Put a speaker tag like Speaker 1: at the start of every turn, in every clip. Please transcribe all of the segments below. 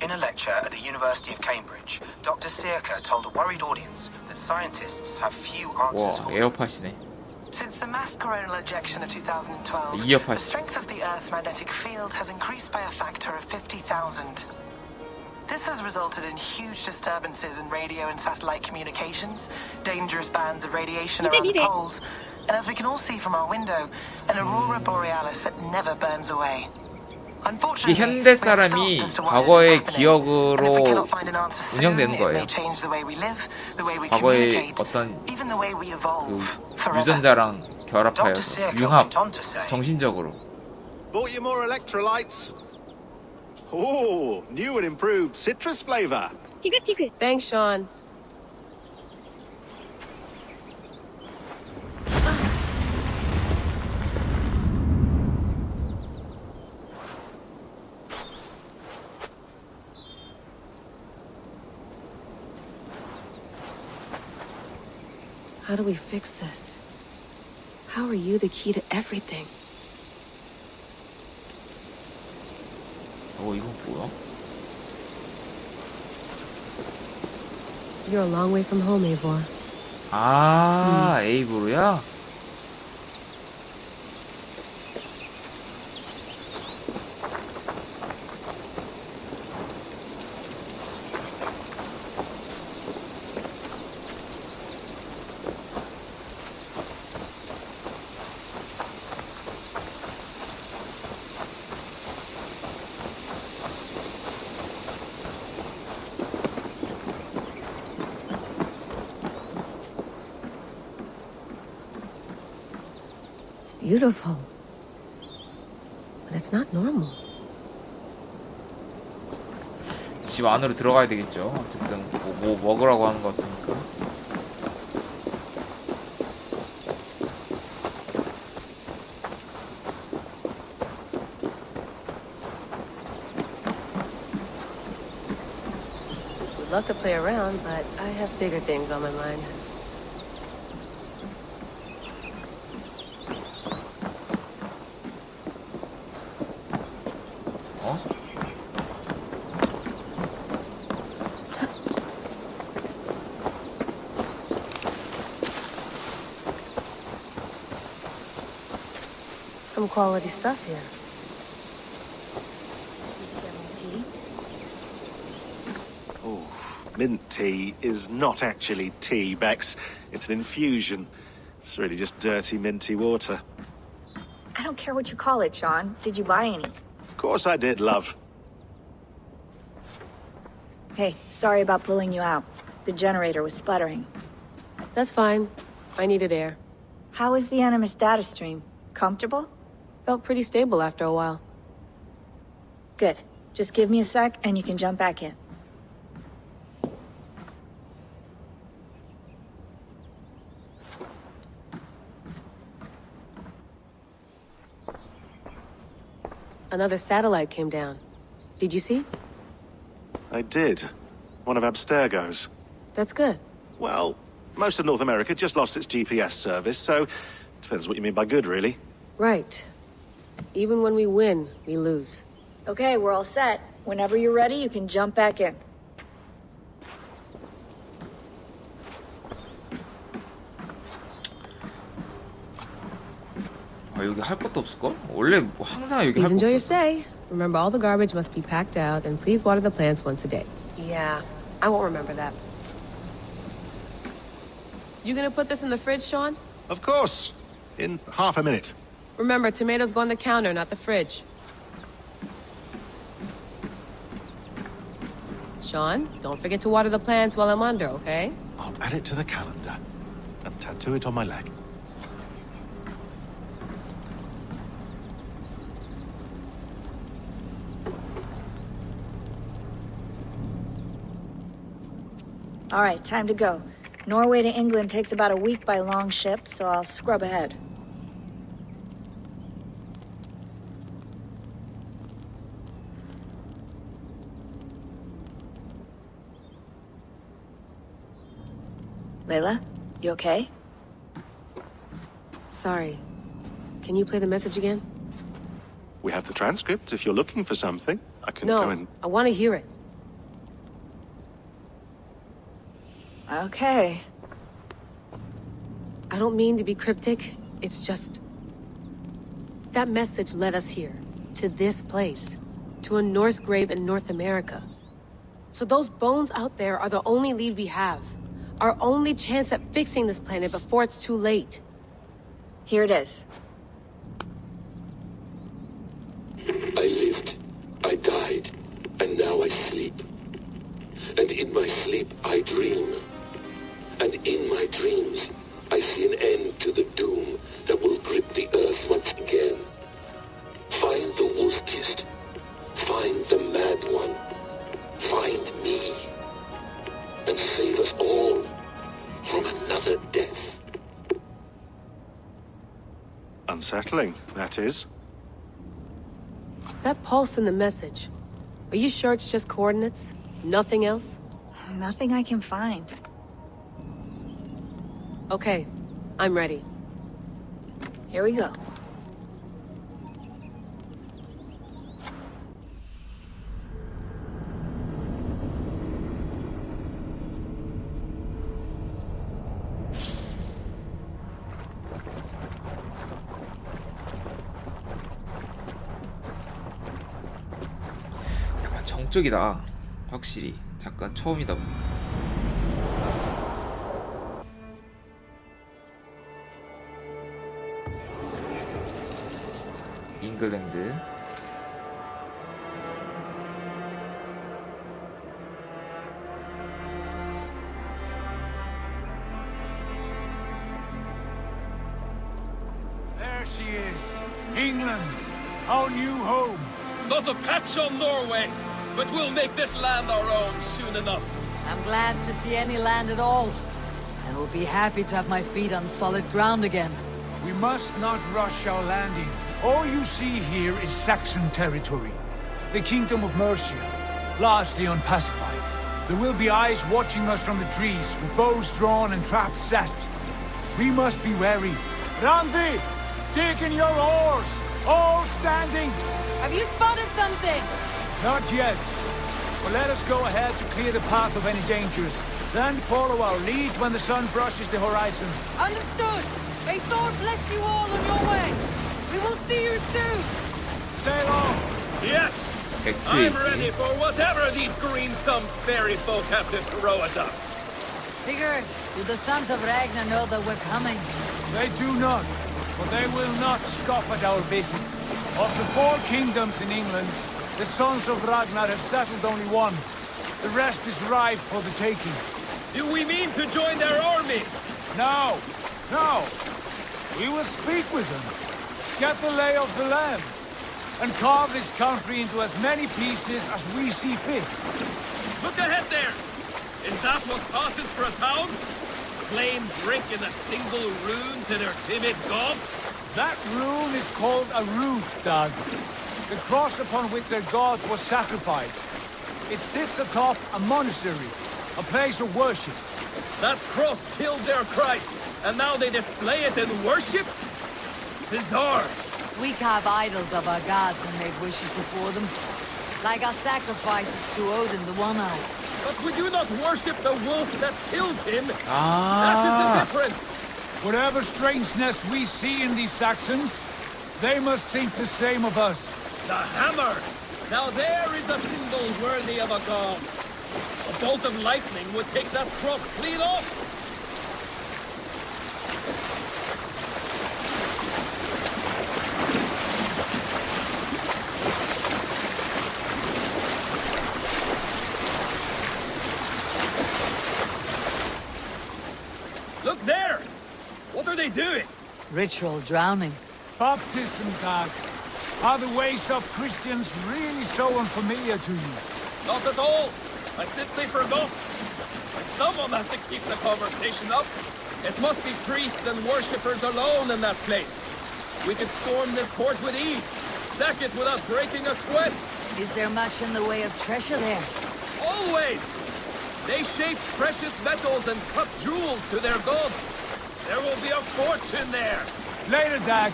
Speaker 1: In a lecture at the University of Cambridge, Dr. Sirka told a worried audience that scientists have few answers
Speaker 2: 와,
Speaker 1: for.
Speaker 2: 에어팟이네.
Speaker 3: Since the mass coronal ejection of 2012,
Speaker 2: 이어팟.
Speaker 3: the strength of the Earth's magnetic field has increased by a factor of 50,000. This has resulted in huge disturbances in radio and satellite communications, dangerous bands of radiation around the poles, and as we can all see from our window, an aurora borealis that never burns away.
Speaker 2: 이 현대 사람이 과거의 기억으로 운영되는 거예요. 과거의 어떤 그 유전자랑 결합하여서 융합, 정신적으로.
Speaker 4: Bought you more electrolytes. Oh, new and improved citrus flavor.
Speaker 5: 티글티글.
Speaker 6: Thanks, Sean.
Speaker 7: How do we fix this? How are you the key to everything?
Speaker 2: 이건 뭐야?
Speaker 7: You're a long way from home, Eivor.
Speaker 2: 아, 에이브로야?
Speaker 7: Beautiful. But it's not normal.
Speaker 2: 집 안으로 들어가야 되겠죠. 어쨌든 뭐 먹으라고 하는 것 같으니까.
Speaker 7: We'd love to play around, but I have bigger things on my mind. Some quality stuff here.
Speaker 4: Oh, mint tea is not actually tea, Bex. It's an infusion. It's really just dirty, minty water.
Speaker 5: I don't care what you call it, Sean. Did you buy any?
Speaker 4: Of course I did, love.
Speaker 5: Hey, sorry about pulling you out. The generator was sputtering.
Speaker 7: That's fine. I needed air.
Speaker 5: How is the Animus data stream? Comfortable?
Speaker 7: Felt pretty stable after a while.
Speaker 5: Good. Just give me a sec and you can jump back in.
Speaker 7: Another satellite came down. Did you see?
Speaker 4: I did. One of Abstergo's.
Speaker 7: That's good.
Speaker 4: Well, most of North America just lost its GPS service, so depends what you mean by good, really.
Speaker 7: Right. Even when we win, we lose.
Speaker 5: Okay, we're all set. Whenever you're ready, you can jump back in.
Speaker 2: 여기 할 것도 없을걸? 원래 뭐 항상 여기 할
Speaker 7: Please
Speaker 2: 거
Speaker 7: enjoy your
Speaker 2: 없어.
Speaker 7: stay. Remember, all the garbage must be packed out, and please water the plants once a day. Yeah, I won't remember that. You gonna put this in the fridge, Sean?
Speaker 4: Of course. In half a minute.
Speaker 7: Remember, tomatoes go on the counter, not the fridge. Sean, don't forget to water the plants while I'm under, okay?
Speaker 4: I'll add it to the calendar and tattoo it on my leg.
Speaker 5: All right, time to go. Norway to England takes about a week by long ship, so I'll scrub ahead. Layla, you okay?
Speaker 7: Sorry. Can you play the message again?
Speaker 4: We have the transcript if you're looking for something. I can go
Speaker 7: No,
Speaker 4: and...
Speaker 7: I want to hear it.
Speaker 5: Okay.
Speaker 7: I don't mean to be cryptic, it's just... That message led us here, to this place, to a Norse grave in North America. So those bones out there are the only lead we have. Our only chance at fixing this planet before it's too late.
Speaker 5: Here it is.
Speaker 6: I lived, I died, and now I sleep. And in my sleep I dream. And in my dreams I see an end to the doom that will grip the earth once again. Find the wolf-kissed. Find the mad one. Find me. And save us all from another death.
Speaker 4: Unsettling, that is.
Speaker 7: That pulse in the message. Are you sure it's just coordinates? Nothing else?
Speaker 5: Nothing I can find.
Speaker 7: Okay, I'm ready.
Speaker 5: Here we go.
Speaker 2: 약간 정적이다. 확실히. 잠깐 처음이다 보니까. 잉글랜드.
Speaker 8: There she is. England, our new home.
Speaker 9: Not a patch on Norway, but we'll make this land our own soon enough.
Speaker 10: I'm glad to see any land at all, and will be happy to have my feet on solid ground again.
Speaker 8: We must not rush our landing. All you see here is Saxon territory. The Kingdom of Mercia, largely unpacified. There will be eyes watching us from the trees, with bows drawn and traps set. We must be wary. Randi, take in your oars, all standing.
Speaker 10: Have you spotted something?
Speaker 8: Not yet. But let us go ahead to clear the path of any dangers. Then follow our lead when the sun brushes the horizon.
Speaker 10: Understood. May Thor bless you all on your way. We will see you soon.
Speaker 8: Sail on.
Speaker 9: Yes, I'm ready for whatever these green-thumbed fairy folk have to throw at us.
Speaker 10: Sigurd, do the sons of Ragnar know that we're coming?
Speaker 8: They do not, but they will not scoff at our visit. Of the 4 kingdoms in England, the sons of Ragnar have settled only one. The rest is ripe for the taking.
Speaker 9: Do we mean to join their army?
Speaker 8: No, no. We will speak with them, get the lay of the land, and carve this country into as many pieces as we see fit.
Speaker 9: Look ahead there. Is that what passes for a town? Plain brick in a single rune to their timid god?
Speaker 8: That rune is called a root, Doug. The cross upon which their god was sacrificed. It sits atop a monastery, a place of worship.
Speaker 9: That cross killed their Christ, and now they display it in worship? Bizarre.
Speaker 10: We carve idols of our gods and make wishes before them. Like our sacrifices to Odin, the One-Eyed.
Speaker 9: But we do not worship the wolf that kills him. That is the difference.
Speaker 8: Whatever strangeness we see in these Saxons, they must think the same of us.
Speaker 9: The hammer! Now there is a symbol worthy of a god. A bolt of lightning would take that cross clean off. Look there! What are they doing?
Speaker 10: Ritual drowning.
Speaker 8: Baptism, Doug. Are the ways of Christians really so unfamiliar to you?
Speaker 9: Not at all. I simply forgot. But someone has to keep the conversation up. It must be priests and worshippers alone in that place. We could storm this port with ease. Sack it without breaking a sweat.
Speaker 10: Is there much in the way of treasure there?
Speaker 9: Always! They shape precious metals and cut jewels to their gods. There will be a fortune there.
Speaker 8: Later, Dag.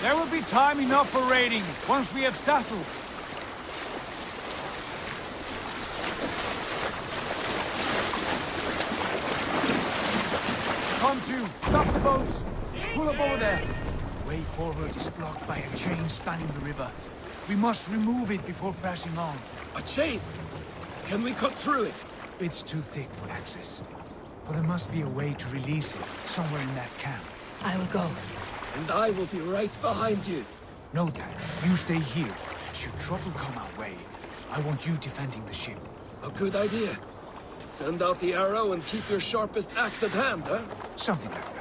Speaker 8: There will be time enough for raiding once we have settled. Come to! Stop the boats! Pull up over there! Way forward is blocked by a chain spanning the river. We must remove it before passing on.
Speaker 9: A chain? Can we cut through it?
Speaker 8: It's too thick for access. But there must be a way to release it, somewhere in that camp.
Speaker 7: I will go.
Speaker 9: And I will be right behind you.
Speaker 8: No, Dad. You stay here. Should trouble come our way, I want you defending the ship.
Speaker 9: A good idea. Send out the arrow and keep your sharpest axe at hand, huh?
Speaker 8: Something like that.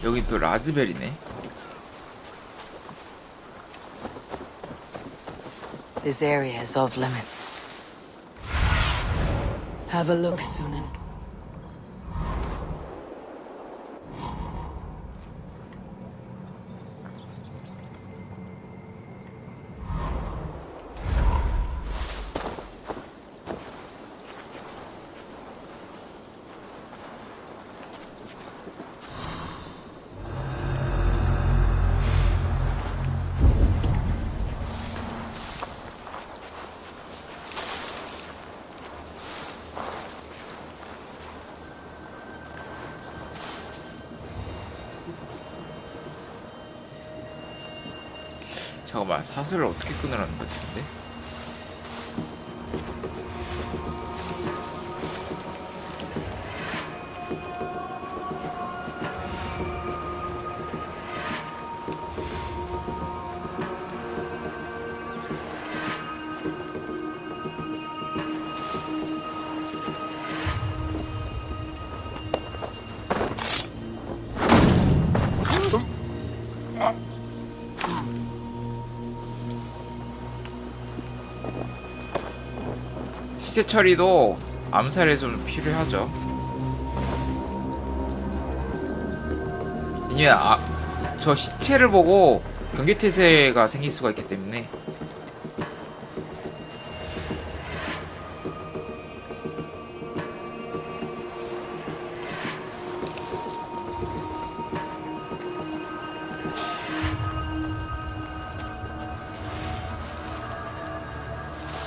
Speaker 2: 여기 또 라즈벨이네.
Speaker 10: This area is off limits. Have a look, Sunan.
Speaker 2: 잠깐만, 사슬을 어떻게 끊으라는 거지, 근데? 시체 처리도 암살에 좀 필요하죠. 왜냐면 저 시체를 보고 경계태세가 생길 수가 있기 때문에.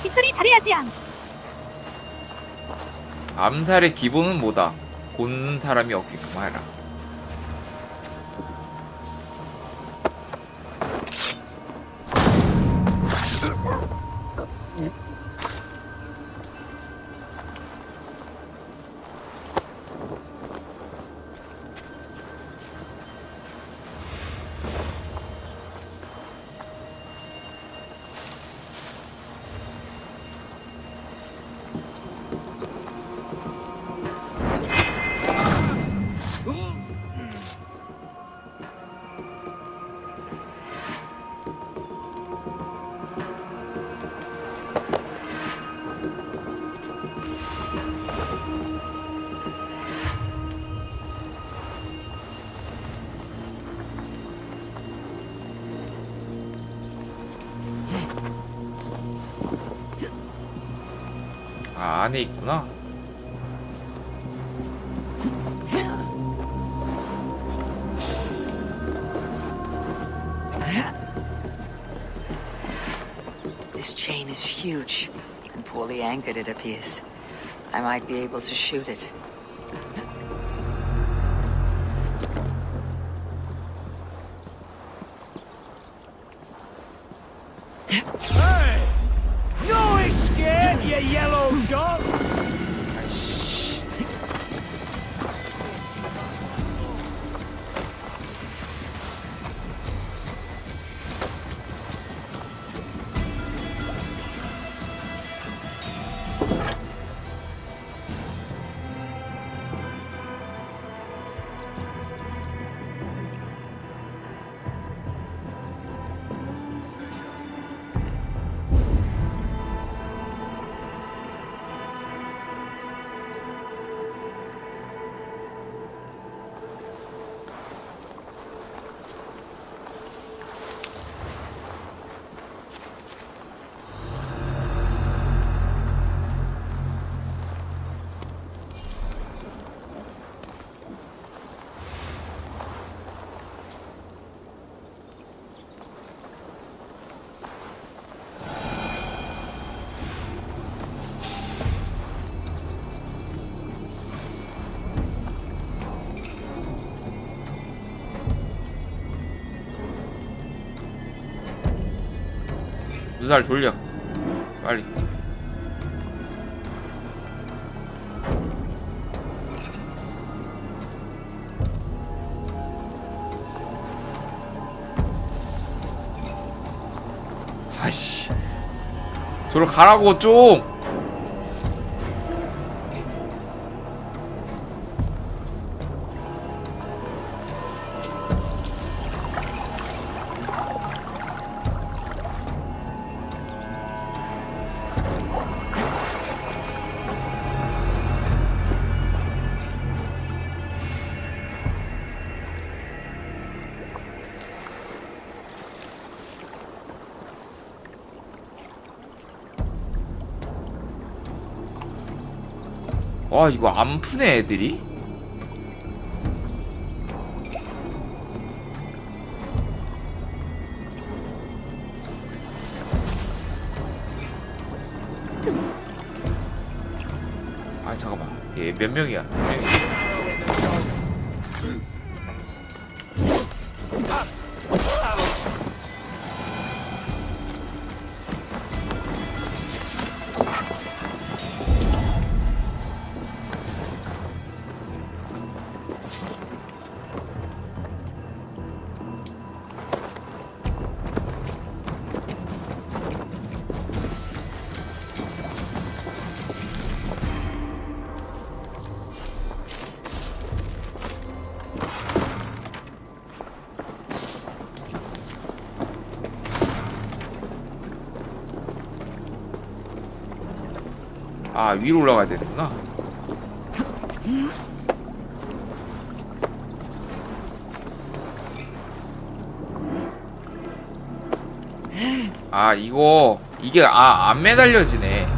Speaker 11: 기철이 잘해야지 양.
Speaker 2: 암살의 기본은 뭐다? 보는 사람이 없게끔 하라. 아, 안에 있구나.
Speaker 10: This chain is huge and poorly anchored, it appears. I might be able to shoot it.
Speaker 8: Hey! No escape, you yellow dog!
Speaker 2: 유살 돌려 빨리. 아씨 저로 가라고 좀. 와 이거 안 푸네 애들이. 아 잠깐만 얘 몇 명이야? 2명. 아 위로 올라가야 되는구나. 아 이거 이게 안 매달려지네.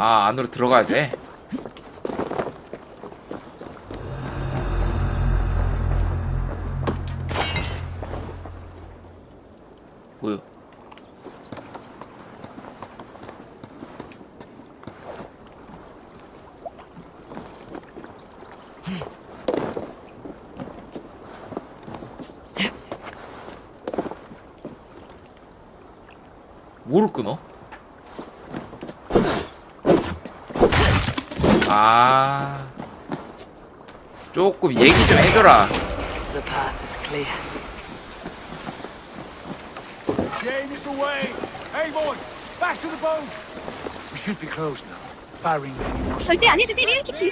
Speaker 2: 아 안으로 들어가야 돼. 뭐야? 뭐를 끊어? 아 조금 얘기 좀 해줘라.
Speaker 7: The path is clear.
Speaker 8: Jane is away. Hey boy, back to the boat. We should be close now. Barring any more.
Speaker 11: 절대 안 해주지, 키키.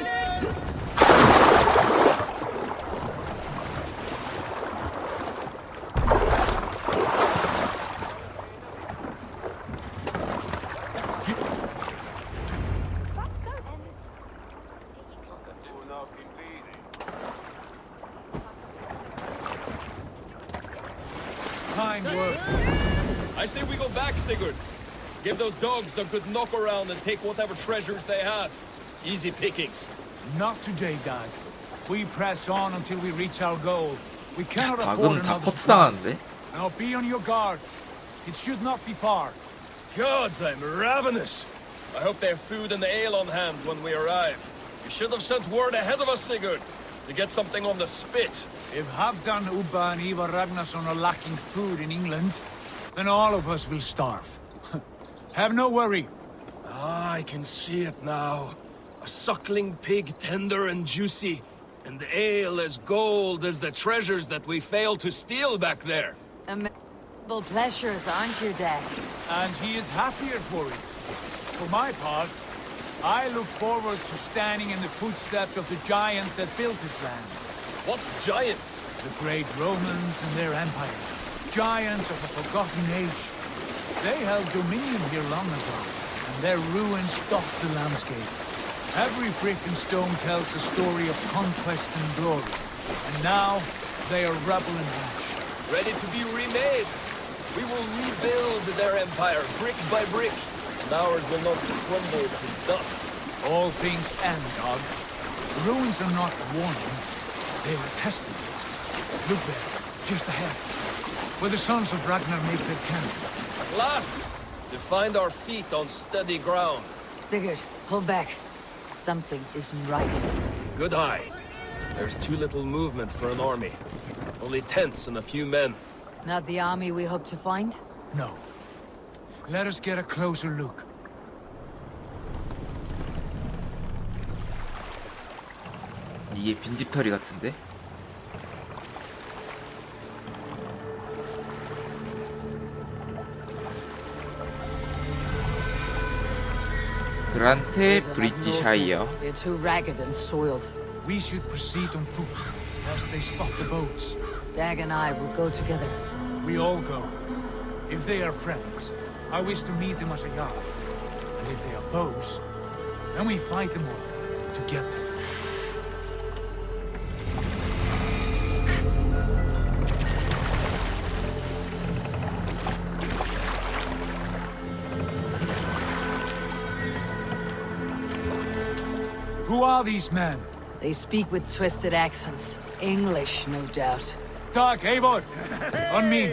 Speaker 8: Fine work.
Speaker 9: I say we go back, Sigurd. Give those dogs a good knock around and take whatever treasures they have. Easy pickings.
Speaker 8: Not today, Dad. We press on until we reach our goal. We cannot
Speaker 2: 닭은
Speaker 8: afford
Speaker 2: 다
Speaker 8: another
Speaker 2: 커트
Speaker 8: surprise.
Speaker 2: 당하는데?
Speaker 8: Now be on your guard. It should not be far.
Speaker 9: Gods, I'm ravenous. I hope they have food and ale on hand when we arrive. You should have sent word ahead of us, Sigurd, to get something on the spit.
Speaker 8: If Halfdan, Ubba, and Ivar Ragnarsson are lacking food in England, then all of us will starve. Have no worry.
Speaker 9: Ah, I can see it now. A suckling pig, tender and juicy, and the ale as gold as the treasures that we failed to steal back there.
Speaker 10: Immeasurable pleasures, aren't you, Dad?
Speaker 8: And he is happier for it. For my part, I look forward to standing in the footsteps of the giants that built this land.
Speaker 9: What giants?
Speaker 8: The great Romans and their empire. Giants of a forgotten age. They held dominion here long ago, and their ruins stocked the landscape. Every brick and stone tells a story of conquest and glory. And now, they are rubble and ash.
Speaker 9: Ready to be remade. We will rebuild their empire brick by brick. Ours will not crumble to dust.
Speaker 8: All things end, dog. The ruins are not a warning. They are a testament. Look there, just ahead. Where the sons of Ragnar make their camp.
Speaker 9: At last, to find our feet on steady ground.
Speaker 10: Sigurd, pull back. Something isn't right.
Speaker 9: Good eye. There's too little movement for an army. Only tents and a few men.
Speaker 10: Not the army we hope to find?
Speaker 8: No. Let us get a closer look.
Speaker 2: 이게 빈집털이 같은데? 그란테브릿지샤이어.
Speaker 10: They're too ragged and soiled.
Speaker 8: We should proceed on foot, lest they spot the boats.
Speaker 10: Dag and I will go together.
Speaker 8: We all go. If they are friends, I wish to meet them as a yard. And if they are foes, then we fight them all, together. Who are these men?
Speaker 10: They speak with twisted accents. English, no doubt.
Speaker 8: Dag, Eivor! On me!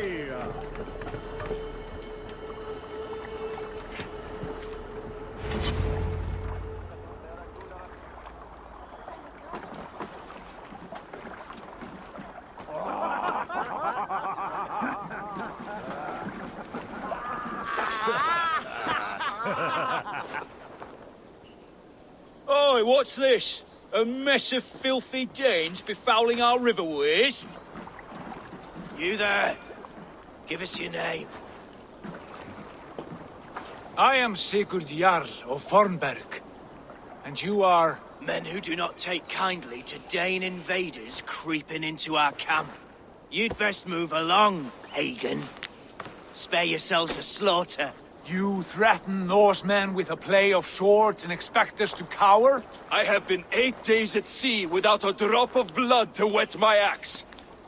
Speaker 12: Oi, what's this? A mess of filthy Danes befouling our riverways? You there? Give us your name.
Speaker 8: I am Sigurd Jarl of Fornberg. And you are...
Speaker 12: Men who do not take kindly to Dane invaders creeping into our camp. You'd best move along, pagan. Spare yourselves a slaughter.
Speaker 8: You threaten Norsemen with a play of swords and expect us to cower?
Speaker 12: I have been 8 days at sea without a drop of blood to wet my axe.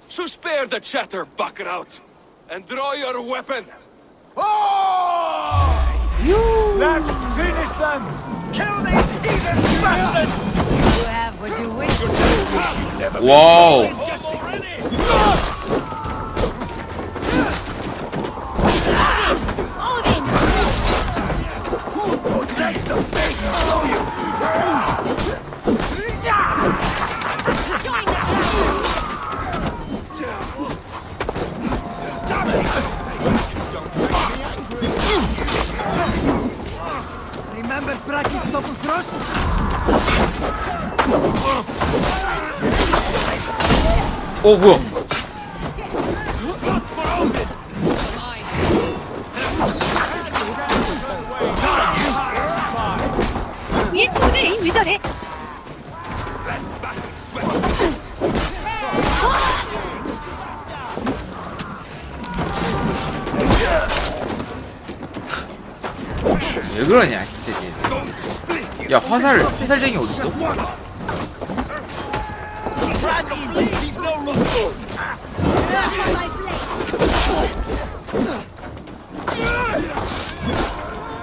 Speaker 12: So spare the chatter, Buckerout, and draw your weapon.
Speaker 8: Let's finish them!
Speaker 12: Kill these heathen bastards!
Speaker 10: You have what you wish.
Speaker 2: 와우.
Speaker 12: Remember Braki's double thrust?
Speaker 2: 뭐야?
Speaker 11: 위에 친구들 에임 왜 저래?
Speaker 2: 왜 그러냐 진짜 얘. 야 화살쟁이 어딨어?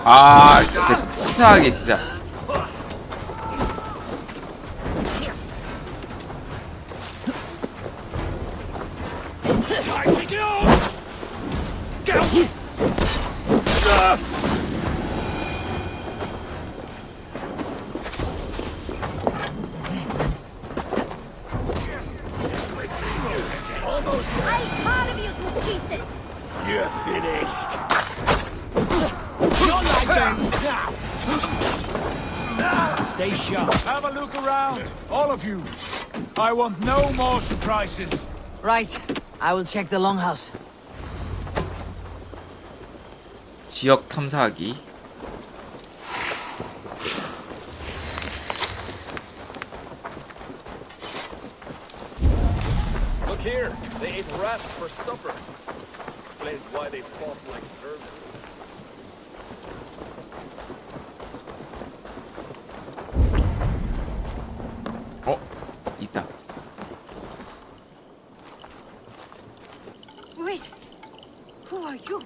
Speaker 2: 아 진짜 치사하게 진짜.
Speaker 6: You're finished.
Speaker 8: Stay sharp. Have a look around, all of you. I want no more surprises.
Speaker 10: Right. I will check the longhouse.
Speaker 2: 지역 탐사하기.
Speaker 9: Look here, they ate rats for supper. Explains why they fought like vermin.
Speaker 2: 있다.
Speaker 11: Wait. Who are you?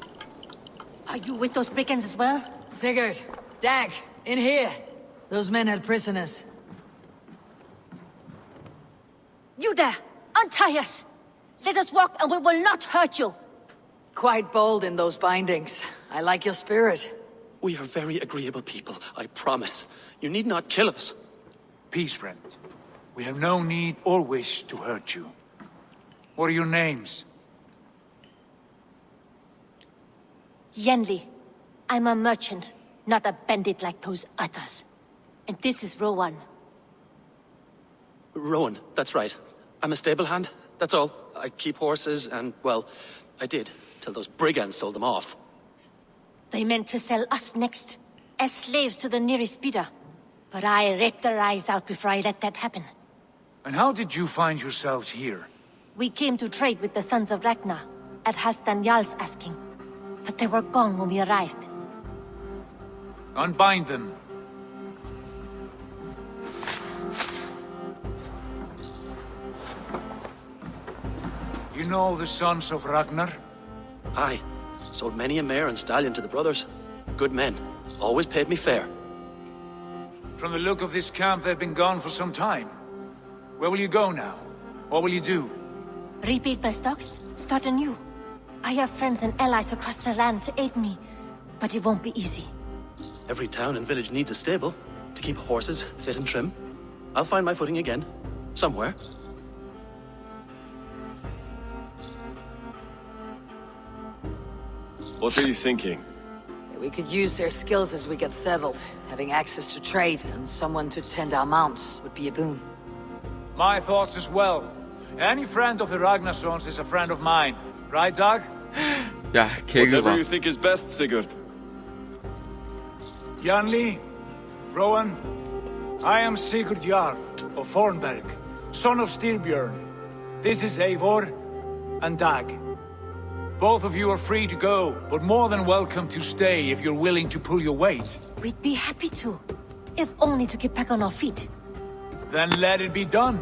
Speaker 11: Are you with those brigands as well?
Speaker 10: Sigurd, Dag, in here. Those men had prisoners.
Speaker 11: You there! Untie us! Let us walk and we will not hurt you!
Speaker 10: Quite bold in those bindings. I like your spirit.
Speaker 13: We are very agreeable people, I promise. You need not kill us.
Speaker 8: Peace, friend. We have no need or wish to hurt you. What are your names?
Speaker 11: Yenli. I'm a merchant, not a bandit like those others. And this is Rowan.
Speaker 13: Rowan, that's right. I'm a stable hand, that's all. I keep horses and, well, I did, till those brigands sold them off.
Speaker 11: They meant to sell us next, as slaves to the nearest bidder. But I ripped their eyes out before I let that happen.
Speaker 8: And how did you find yourselves here?
Speaker 11: We came to trade with the Sons of Ragnar, at Halfdan Jarl's asking. But they were gone when we arrived.
Speaker 8: Unbind them. You know the Sons of Ragnar?
Speaker 13: Aye. Sold many a mare and stallion to the brothers. Good men. Always paid me fair.
Speaker 8: From the look of this camp, they've been gone for some time. Where will you go now? What will you do?
Speaker 11: Rebuild my stocks, start anew. I have friends and allies across the land to aid me, but it won't be easy.
Speaker 13: Every town and village needs a stable to keep horses fit and trim. I'll find my footing again. Somewhere.
Speaker 14: What are you thinking?
Speaker 10: We could use their skills as we get settled. Having access to trade and someone to tend our mounts would be a boon.
Speaker 8: My thoughts as well. Any friend of the Ragnarsons is a friend of mine. Right, Dag?
Speaker 2: 야, 개그
Speaker 14: Whatever
Speaker 2: 봐.
Speaker 14: you think is best, Sigurd.
Speaker 8: Janli, Rowan, I am Sigurd Jarl of Thornberg, son of Styrbjörn. This is Eivor and Dag. Both of you are free to go, but more than welcome to stay if you're willing to pull your weight.
Speaker 11: We'd be happy to, if only to get back on our feet.
Speaker 8: Then let it be done.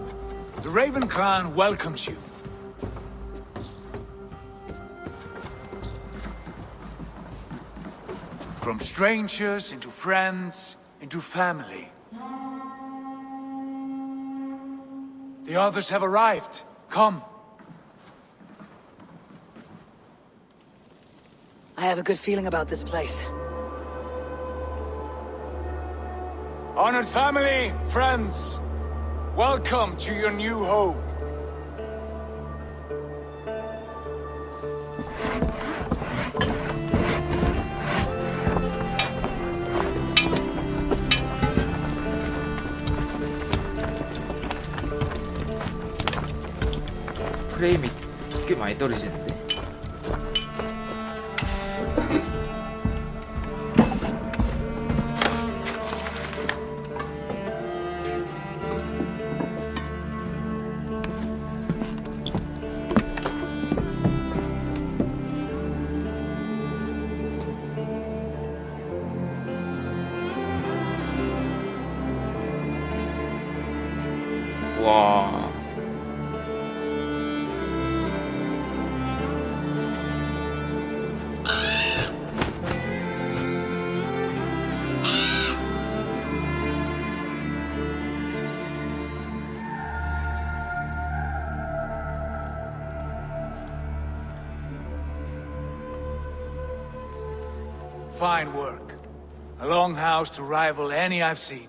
Speaker 8: The Raven clan welcomes you. From strangers into friends, into family. The others have arrived. Come.
Speaker 10: I have a good feeling about this place.
Speaker 8: Honored family, friends, welcome to your new home.
Speaker 2: 프레임이 꽤 많이 떨어지는데. 와.
Speaker 8: Fine work. A longhouse to rival any I've seen.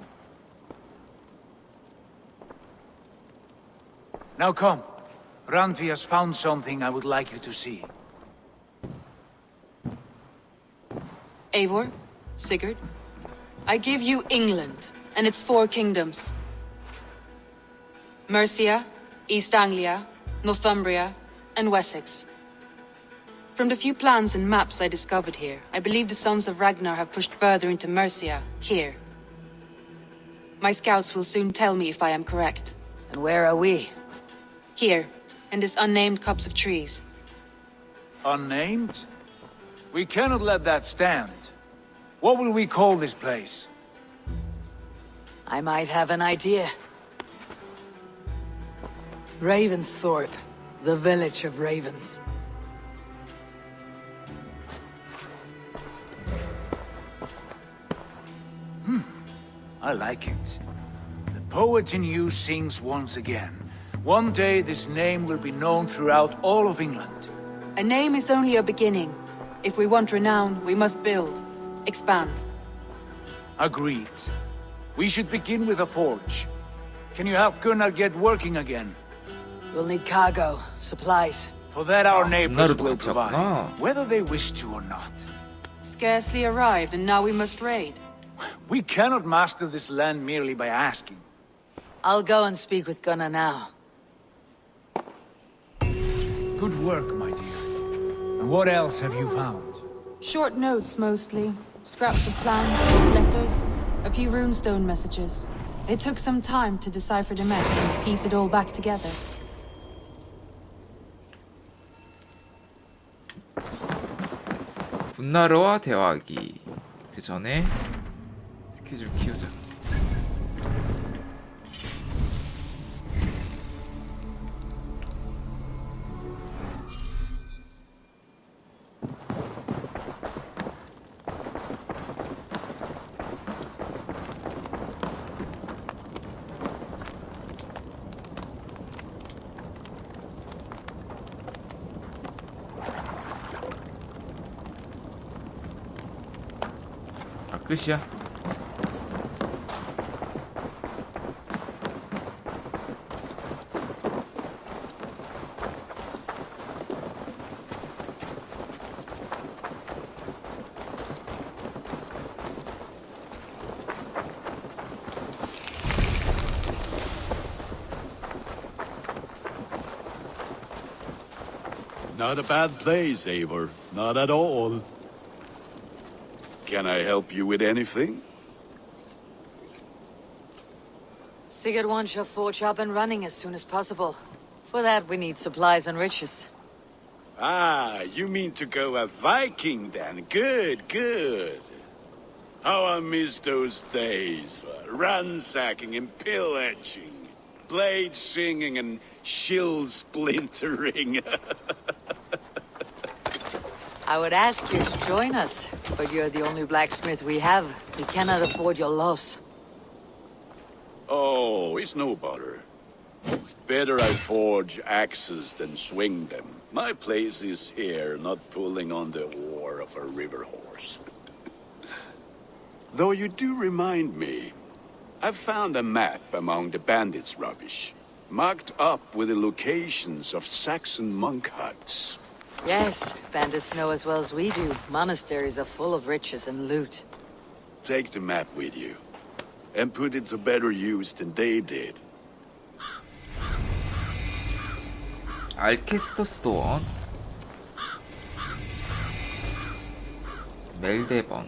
Speaker 8: Now come. Randvi has found something I would like you to see.
Speaker 15: Eivor, Sigurd, I give you England and its 4 kingdoms. Mercia, East Anglia, Northumbria, and Wessex. From the few plans and maps I discovered here, I believe the Sons of Ragnar have pushed further into Mercia, here. My scouts will soon tell me if I am correct.
Speaker 10: And where are we?
Speaker 15: Here, in this unnamed copse of trees.
Speaker 8: Unnamed? We cannot let that stand. What will we call this place?
Speaker 10: I might have an idea. Ravensthorpe, the village of ravens.
Speaker 8: I like it. The poet in you sings once again. One day this name will be known throughout all of England.
Speaker 15: A name is only a beginning. If we want renown, we must build, expand.
Speaker 8: Agreed. We should begin with a forge. Can you help Gunnar get working again?
Speaker 10: We'll need cargo, supplies.
Speaker 8: For that our neighbors
Speaker 2: 분나루도
Speaker 8: will
Speaker 2: 같이
Speaker 8: provide,
Speaker 2: 왔구나.
Speaker 8: whether they wish to or not.
Speaker 15: Scarcely arrived, and now we must raid.
Speaker 8: We cannot master this land merely by asking.
Speaker 10: I'll go and speak with Gunnar now.
Speaker 8: Good work, my dear. And what else have you found?
Speaker 15: Short notes, mostly. Scraps of plans, letters, a few runestone messages. It took some time to decipher the mess and piece it all back together.
Speaker 2: 분나루와 대화하기. 그 전에 스케줄 키우자. 끝이야.
Speaker 16: Not a bad place, Eivor. Not at all. Can I help you with anything?
Speaker 10: Sigurd wants your forge up and running as soon as possible. For that, we need supplies and riches.
Speaker 16: Ah, you mean to go a Viking then? Good, good. How I miss those days. Ransacking and pillaging. Blade singing and shield splintering.
Speaker 10: I would ask you to join us, but you're the only blacksmith we have. We cannot afford your loss.
Speaker 16: Oh, it's no bother. Better I forge axes than swing them. My place is here, not pulling on the oar of a river horse. Though you do remind me, I found a map among the bandits' rubbish, marked up with the locations of Saxon monk huts.
Speaker 10: Yes, bandits know as well as we do. Monasteries are full of riches and loot.
Speaker 16: Take the map with you, and put it to better use than they did.
Speaker 2: 알케스터스도원 멜데번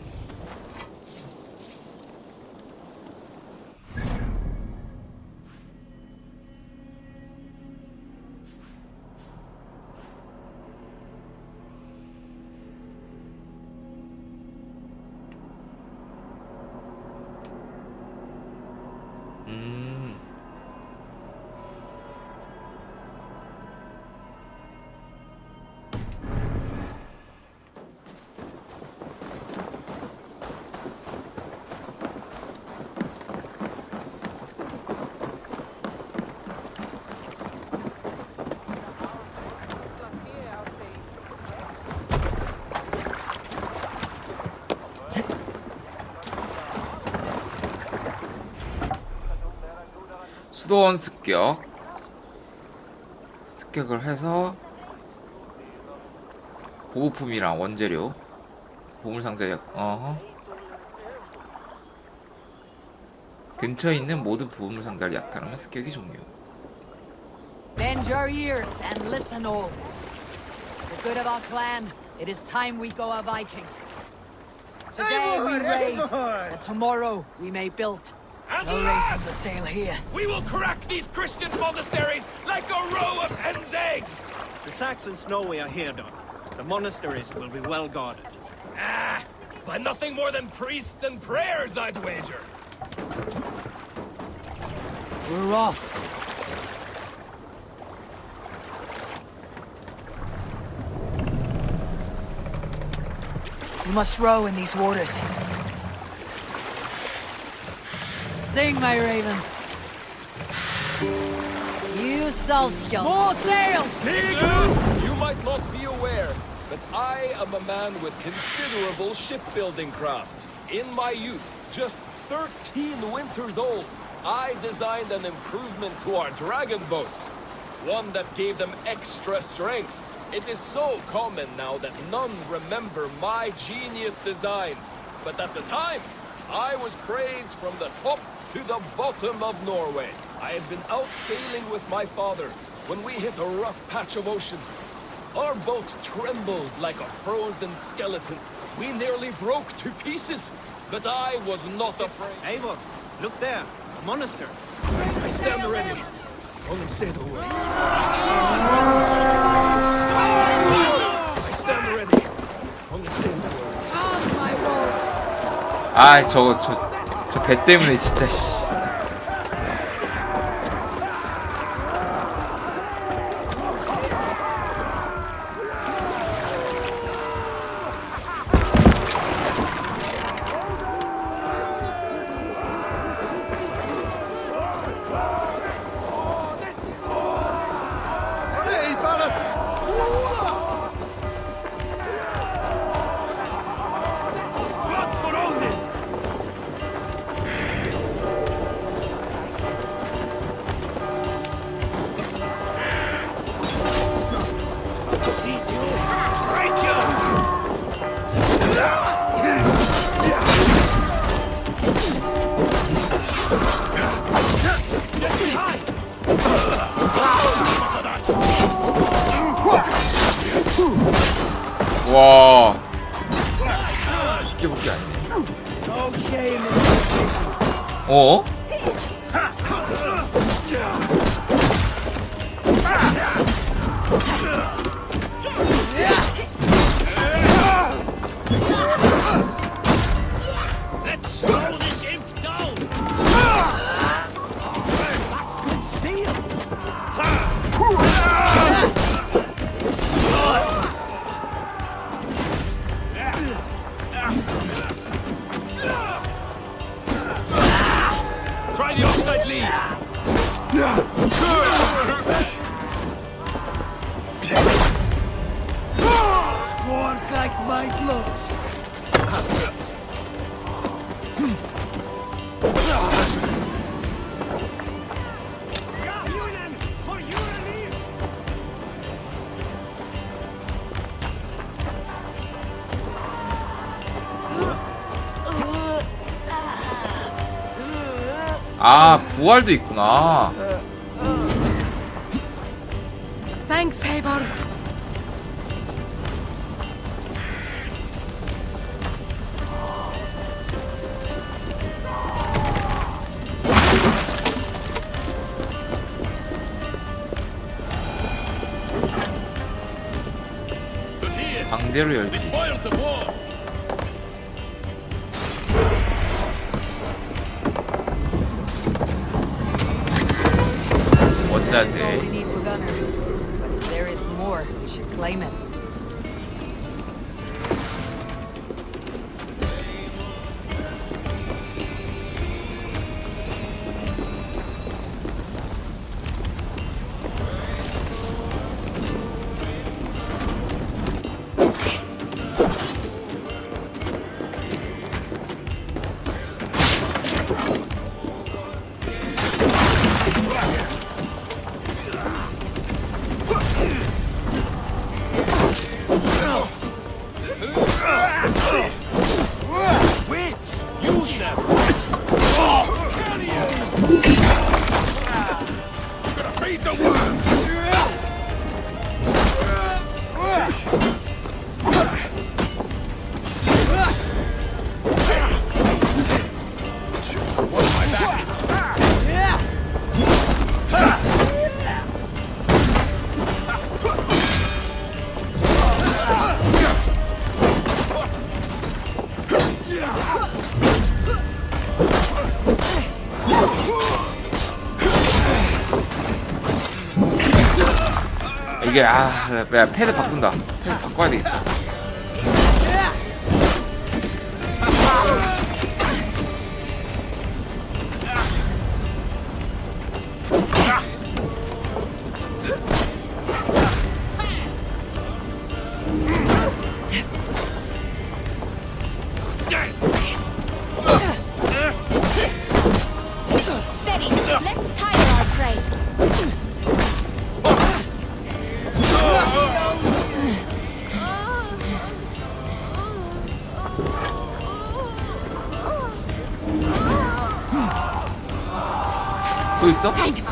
Speaker 2: 수도원 습격을 해서 보급품이랑 원재료 보물상자 근처에 있는 모든 보물상자를 약탈하면 습격이 종료.
Speaker 10: Bend your ears and listen all. The good of our clan, it is time we go a Viking. Today we raid, and tomorrow we may build. No raising the sail here.
Speaker 9: We will crack these Christian monasteries like a row of hen's eggs!
Speaker 17: The Saxons know we are here, Don. The monasteries will be well guarded.
Speaker 9: Ah, by nothing more than priests and prayers, I'd wager.
Speaker 10: We're off. We must row in these waters. Sing, my ravens. You Salskjolds. More sails!
Speaker 9: You might not be aware, but I am a man with considerable shipbuilding craft. In my youth, just 13 winters old, I designed an improvement to our dragon boats. One that gave them extra strength. It is so common now that none remember my genius design. But at the time, I was praised from the top to the bottom of Norway. I had been out sailing with my father when we hit a rough patch of ocean. Our boat trembled like a frozen skeleton. We nearly broke to pieces, but I was not afraid.
Speaker 17: Eivor, look there, a monastery.
Speaker 9: I stand ready. Only say the word. I stand ready. Only say the word.
Speaker 2: 아, 저 배 때문에 진짜 씨. 와, 쉽게 볼 게 아니네. 어?
Speaker 9: Try the offside lead.
Speaker 8: Work like my gloves.
Speaker 2: 아, 부활도 있구나.
Speaker 7: Thanks, Eivor.
Speaker 2: 강제로 열기.
Speaker 10: That's all we need for Gunner. But if there is more, we should claim it.
Speaker 2: 이게 야, 패드 바꾼다. 패드 바꿔야 되겠다.
Speaker 11: Let's tire our prey.
Speaker 2: 또 있어?
Speaker 11: Thanks.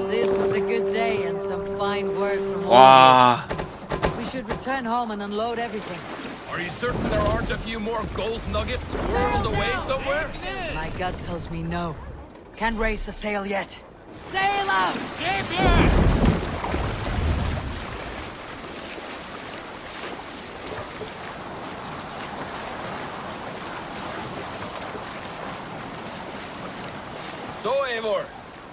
Speaker 10: This was a good day and some fine work from all
Speaker 2: 와.
Speaker 10: of you. We should return home and unload everything.
Speaker 9: Are you certain there aren't a few more gold nuggets squirreled away somewhere?
Speaker 10: My gut tells me no. Can't raise the sail yet. Sail up!
Speaker 9: So, Eivor,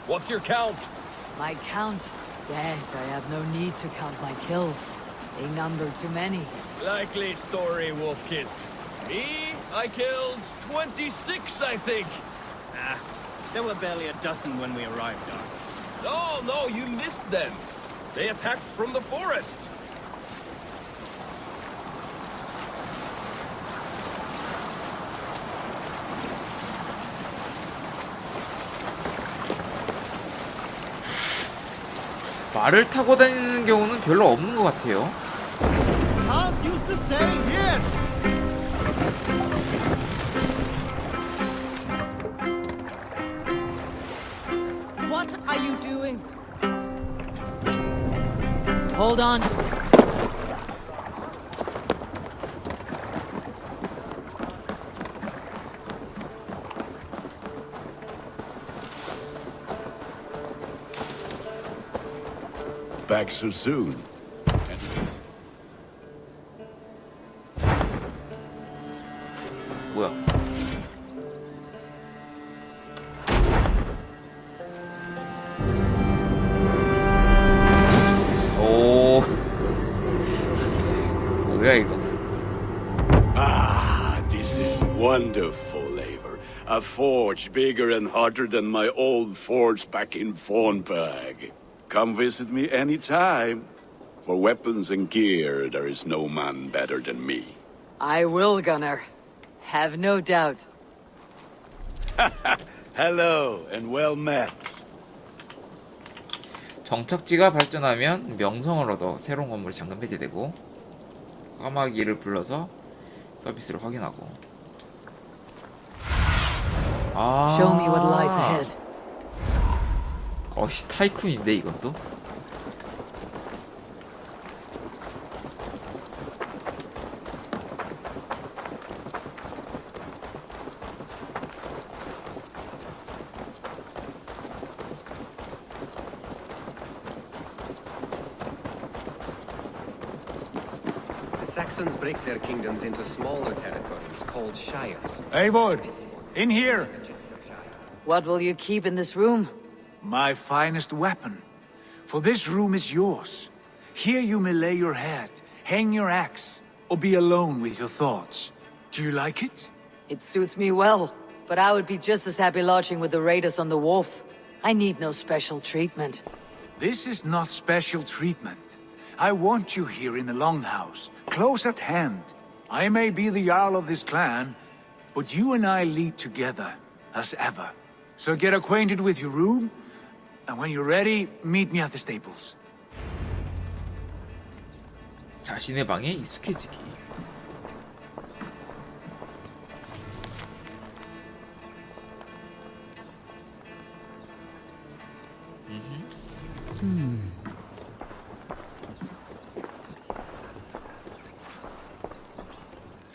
Speaker 9: what's your count?
Speaker 10: My count? Dang, I have no need to count my kills. They number too many.
Speaker 9: Likely story, Wolf-Kissed. Me? I killed 26, I think.
Speaker 17: Ah, there were barely a dozen when we arrived, Doc.
Speaker 9: No, you missed them. They attacked from the forest.
Speaker 2: 말을 타고 다니는 경우는 별로 없는 것 같아요.
Speaker 17: I'll use the same here.
Speaker 10: What are you doing? Hold on.
Speaker 16: Back so soon.
Speaker 2: 뭐야? 오. 뭐야 이거?
Speaker 16: Ah, this is wonderful, Eivor. A forge bigger and hotter than my old forge back in Fornberg. Come visit me anytime. For weapons and gear, there is no man better than me.
Speaker 10: I will, Gunnar. Have no doubt.
Speaker 16: Hello, and well met.
Speaker 2: 정착지가 발전하면 명성을 얻어 새로운 건물이 잠금 폐지되고 까마귀를 불러서 서비스를 확인하고. 아.
Speaker 10: Show me what lies ahead.
Speaker 2: 어이씨 타이쿤인데 이것도?
Speaker 18: The Saxons break their kingdoms into smaller territories called shires.
Speaker 8: Eivor, in here.
Speaker 10: What will you keep in this room?
Speaker 8: My finest weapon. For this room is yours. Here you may lay your head, hang your axe, or be alone with your thoughts. Do you like it?
Speaker 10: It suits me well, but I would be just as happy lodging with the raiders on the wharf. I need no special treatment.
Speaker 8: This is not special treatment. I want you here in the Longhouse, close at hand. I may be the Jarl of this clan, but you and I lead together, as ever. So get acquainted with your room, and when you're ready, meet me at the stables.
Speaker 2: 자신의 방에 익숙해지기.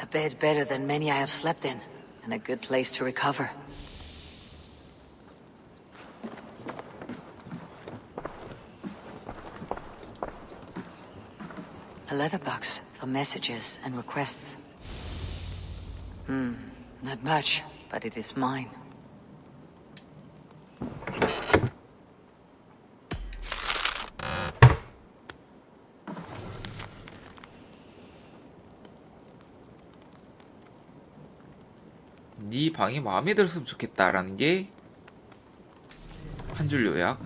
Speaker 10: A bed better than many I have slept in, and a good place to recover. A letterbox for messages and requests. Not much, but it is mine.
Speaker 2: 네 방이 마음에 들었으면 좋겠다라는 게 한 줄 요약.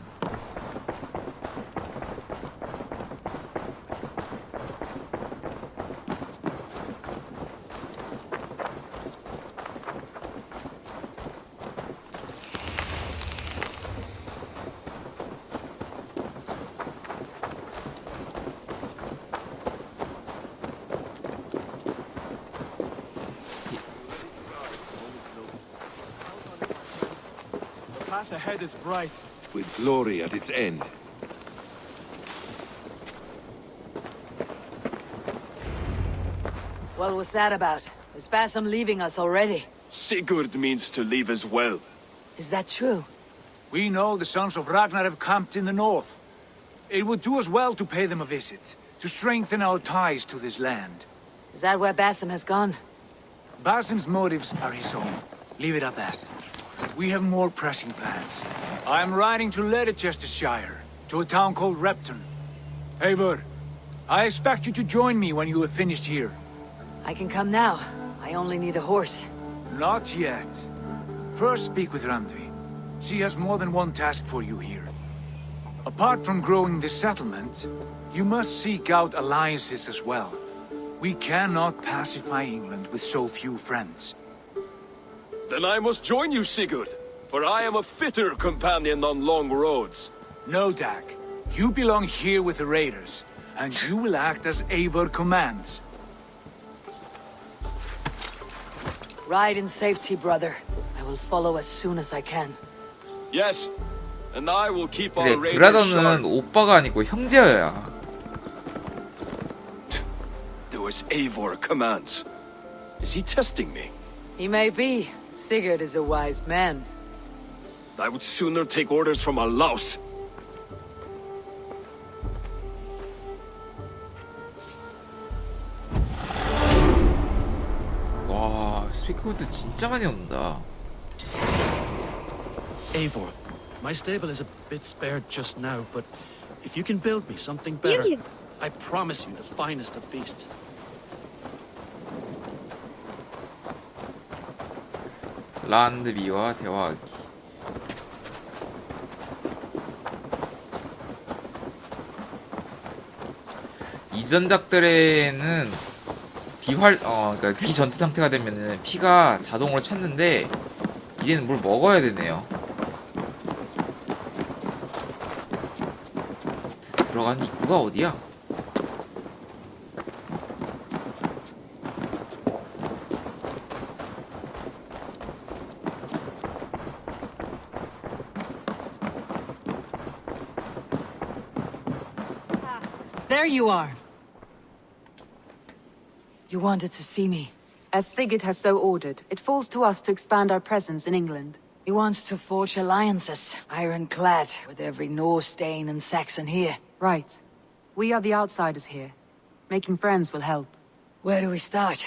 Speaker 8: The path ahead is bright.
Speaker 6: With glory at its end.
Speaker 10: What was that about? Is Basim leaving us already?
Speaker 14: Sigurd means to leave as well.
Speaker 10: Is that true?
Speaker 8: We know the sons of Ragnar have camped in the north. It would do us well to pay them a visit, to strengthen our ties to this land.
Speaker 10: Is that where Basim has gone?
Speaker 8: Basim's motives are his own. Leave it at that. We have more pressing plans. I am riding to Leicestershire, to a town called Repton. Eivor, I expect you to join me when you have finished here.
Speaker 10: I can come now. I only need a horse.
Speaker 8: Not yet. First speak with Randvi. She has more than one task for you here. Apart from growing this settlement, you must seek out alliances as well. We cannot pacify England with so few friends.
Speaker 14: Then I must join you, Sigurd, for I am a fitter companion on long roads.
Speaker 8: No, Dag. You belong here with the raiders, and you will act as Eivor commands.
Speaker 10: Ride in safety, brother. I will follow as soon as I can.
Speaker 14: Yes, and I will keep
Speaker 2: 그래,
Speaker 14: our raiders
Speaker 2: 브라더는
Speaker 14: sharp.
Speaker 2: 오빠가 아니고 형제여야.
Speaker 14: Do as Eivor commands. Is he testing me?
Speaker 10: He may be. Sigurd is a wise man.
Speaker 14: I would sooner take orders from a louse.
Speaker 2: 와, 스피커우드 진짜 많이 온다.
Speaker 13: Eivor, my stable is a bit spared just now, but if you can build me something better, I promise you the finest of beasts.
Speaker 2: 란드비와 대화하기. 이전작들에는 그러니까 비전투 상태가 되면은 피가 자동으로 찼는데 이제는 뭘 먹어야 되네요. 들어가는 입구가 어디야?
Speaker 10: There you are. You wanted to see me.
Speaker 15: As Sigurd has so ordered, it falls to us to expand our presence in England.
Speaker 10: He wants to forge alliances, ironclad, with every Norse, Dane, and Saxon here.
Speaker 15: Right. We are the outsiders here. Making friends will help.
Speaker 10: Where do we start?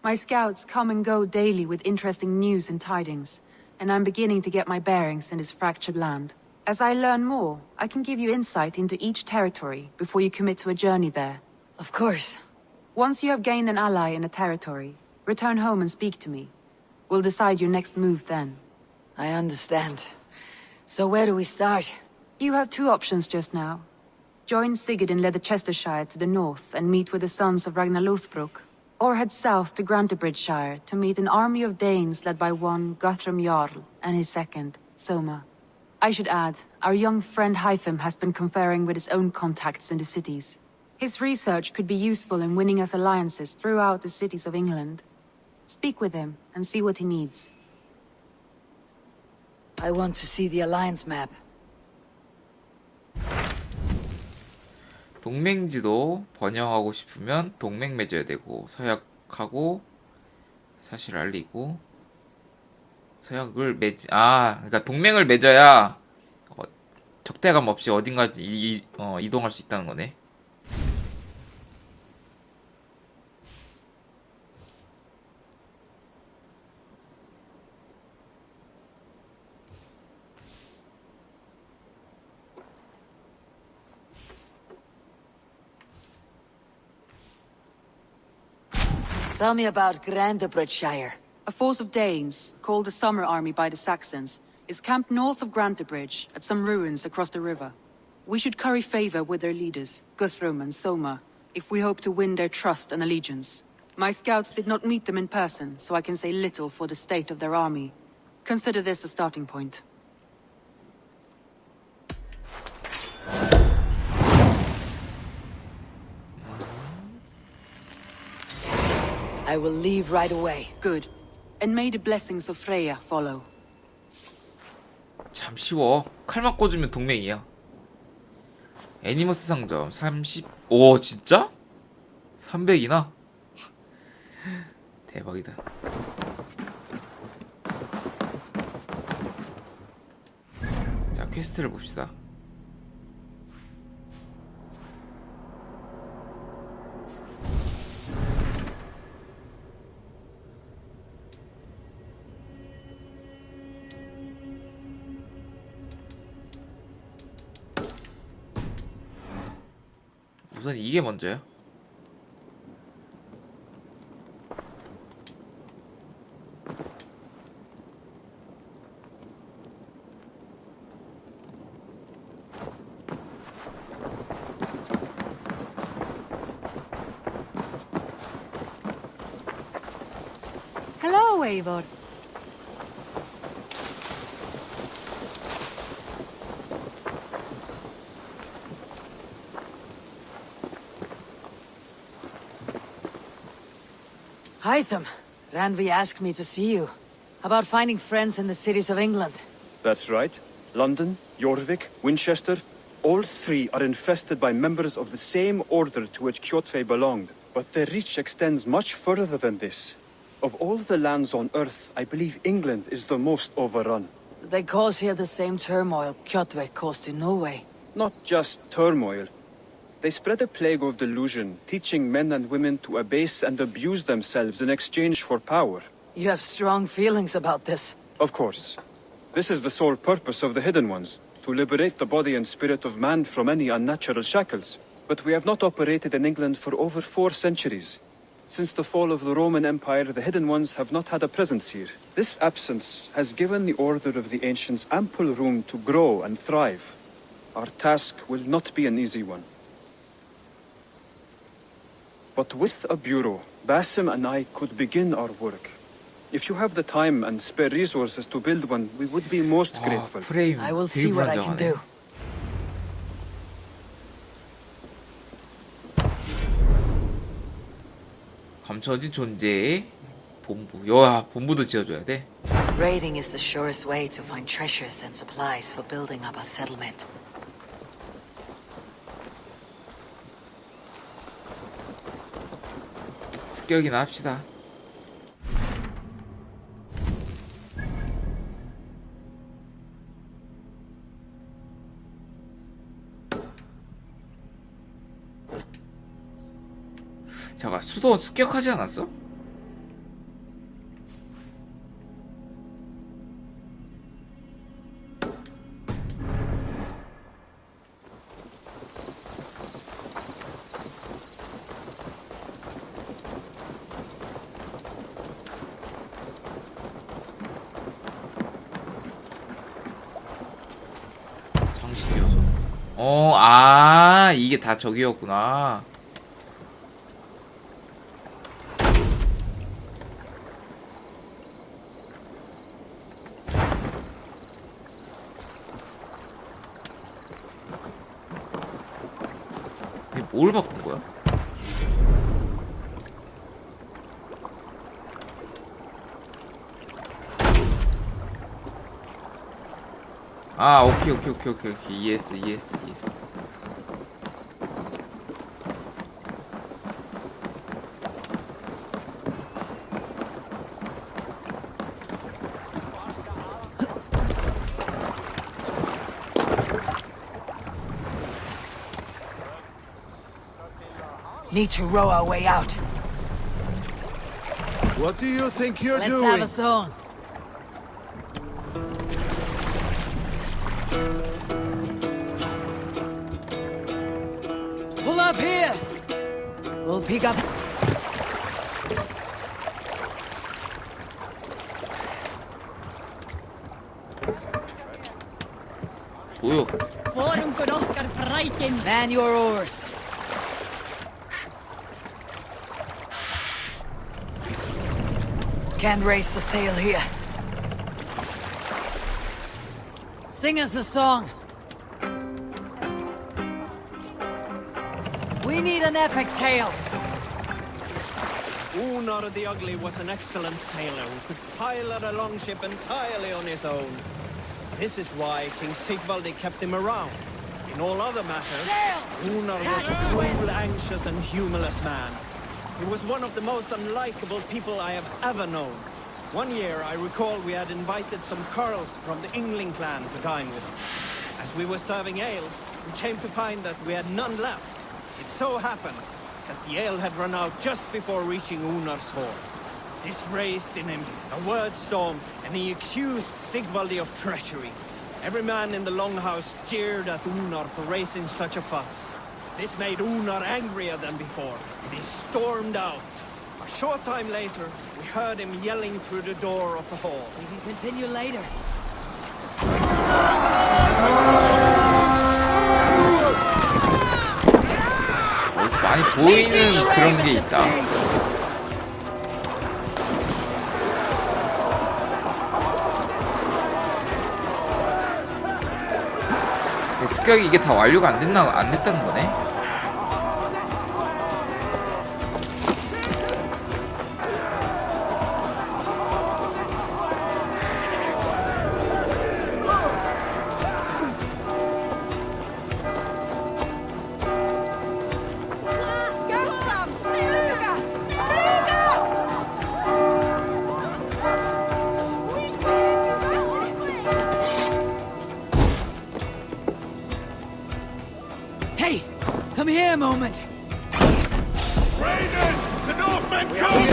Speaker 15: My scouts come and go daily with interesting news and tidings, and I'm beginning to get my bearings in this fractured land. As I learn more, I can give you insight into each territory before you commit to a journey there.
Speaker 10: Of course.
Speaker 15: Once you have gained an ally in a territory, return home and speak to me. We'll decide your next move then.
Speaker 10: I understand. So where do we start?
Speaker 15: You have two options just now. Join Sigurd in Leicestershire to the north and meet with the sons of Ragnar Lothbrok, or head south to Grantebridgeshire to meet an army of Danes led by one Guthrum Jarl and his second, Soma. I should add, our young friend Hytham has been conferring with his own contacts in the cities. His research could be useful in winning us alliances throughout the cities of England. Speak with him and see what he needs.
Speaker 10: I want to see the alliance map.
Speaker 2: 동맹지도 번영하고 싶으면 동맹 맺어야 되고, 서약하고 사실 알리고, 서약을 그러니까 동맹을 맺어야 적대감 없이 어딘가지 이동할 수 있다는 거네.
Speaker 10: Tell me about Grantebridgeshire.
Speaker 15: A force of Danes, called the Summer Army by the Saxons, is camped north of Grantebridge at some ruins across the river. We should curry favor with their leaders, Guthrum and Soma, if we hope to win their trust and allegiance. My scouts did not meet them in person, so I can say little for the state of their army. Consider this a starting point.
Speaker 10: I will leave right away.
Speaker 15: Good. And may the blessings of Freya follow.
Speaker 2: 참 쉬워. 칼만 꽂으면 동맹이야. 애니머스 상점 30. 오 진짜? 300이나? 대박이다. 자 퀘스트를 봅시다. 우선 이게 먼저야.
Speaker 15: Hello, Eivor.
Speaker 10: Hytham, Ranvi asked me to see you. About finding friends in the cities of England.
Speaker 19: That's right. London, Jorvik, Winchester, all three are infested by members of the same order to which Kjotve belonged. But their reach extends much further than this. Of all the lands on Earth, I believe England is the most overrun.
Speaker 10: Do they cause here the same turmoil Kjotve caused in Norway?
Speaker 19: Not just turmoil. They spread a plague of delusion, teaching men and women to abase and abuse themselves in exchange for power.
Speaker 10: You have strong feelings about this.
Speaker 19: Of course. This is the sole purpose of the Hidden Ones, to liberate the body and spirit of man from any unnatural shackles. But we have not operated in England for over 4 centuries. Since the fall of the Roman Empire, the Hidden Ones have not had a presence here. This absence has given the Order of the Ancients ample room to grow and thrive. Our task will not be an easy one. But with a bureau, Basim and I could begin our work. If you have the time and spare resources to build one, we would be most grateful.
Speaker 10: I will see what I can do.
Speaker 2: 감춰진 존재의 본부. 야, 본부도 지어줘야 돼.
Speaker 10: Raiding is the surest way to find treasures and supplies for building up our settlement.
Speaker 2: 습격이나 합시다. 잠깐, 수도 습격하지 않았어? 이게 다 저기였구나. 뭘 바꾼 거야? 아, 오케이. ES.
Speaker 10: Need to row our way out.
Speaker 20: What do you think you're
Speaker 10: Let's
Speaker 20: doing?
Speaker 10: have a song. Pull up here. We'll pick up.
Speaker 2: 뭐요?
Speaker 10: Man your oars. Can't raise the sail here. Sing us a song. We need an epic tale.
Speaker 17: Unar the Ugly was an excellent sailor who could pilot a longship entirely on his own. This is why King Sigvaldi kept him around. In all other matters, Unar was a cruel, anxious, and humorless man. He was one of the most unlikable people I have ever known. One year, I recall we had invited some Carls from the Yngling clan to dine with us. As we were serving ale, we came to find that we had none left. It so happened that the ale had run out just before reaching Unar's hall. This raised in him a word storm, and he accused Sigvaldi of treachery. Every man in the longhouse jeered at Unar for raising such a fuss. This made Unar angrier than before, and he stormed out. A short time later, we heard him yelling through the door of the hall.
Speaker 10: We can continue later.
Speaker 2: 어디서 많이 보이는 그런 게 있다. 습격이 이게 다 완료가 안 됐다는 거네.
Speaker 10: Come here a moment.
Speaker 16: Raiders! The Northmen come!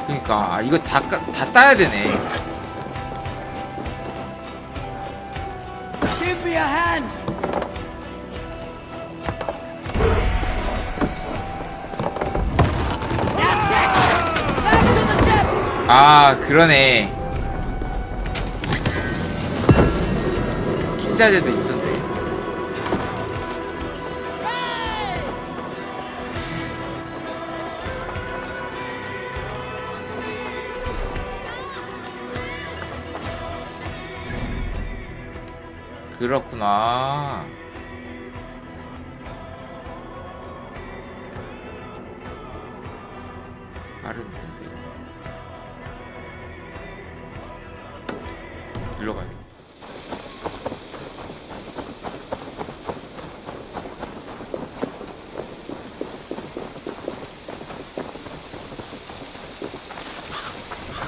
Speaker 2: 그러니까 이거 다 따야 되네.
Speaker 10: Give me a hand. That's it. Back to the ship.
Speaker 2: 아, 그러네. 킹자제도 있었네. 그렇구나. 빠른 등대고. 일로 가요.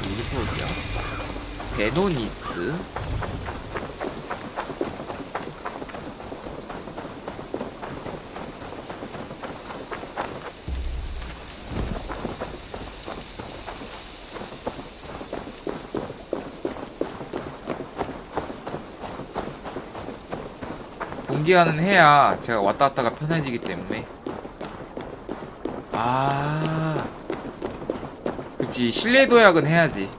Speaker 2: 이게 뭐야? 베노니스? 동기화는 해야 제가 왔다 갔다가 편해지기 때문에. 아, 그치, 실내 도약은 해야지.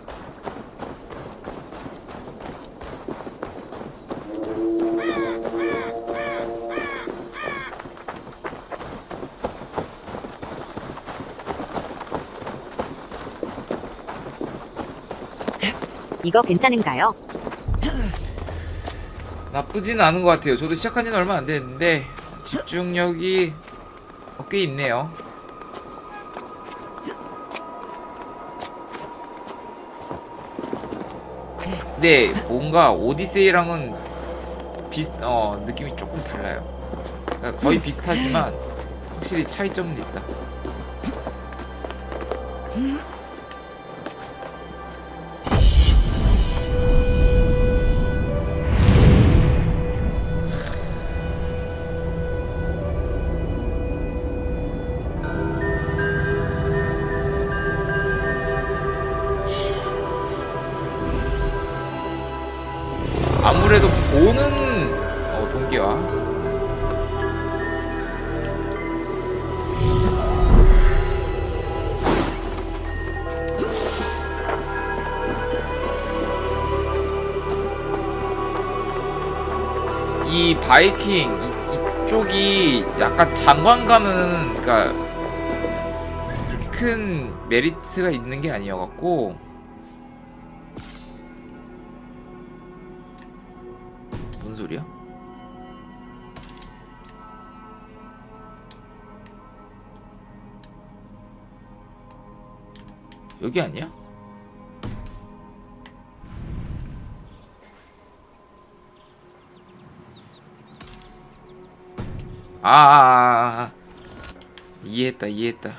Speaker 20: 이거 괜찮은가요?
Speaker 2: 나쁘지는 않은 것 같아요. 저도 시작한 지는 얼마 안 됐는데 집중력이 꽤 있네요. 근데 뭔가 오디세이랑은 느낌이 조금 달라요. 그러니까 거의 비슷하지만 확실히 차이점은 있다. 아무래도 보는 동기화. 이 바이킹 이쪽이 약간 장관 가는, 그러니까 그렇게 큰 메리트가 있는 게 아니어갖고. 무슨 소리야? 여기 아니야? 이해했다.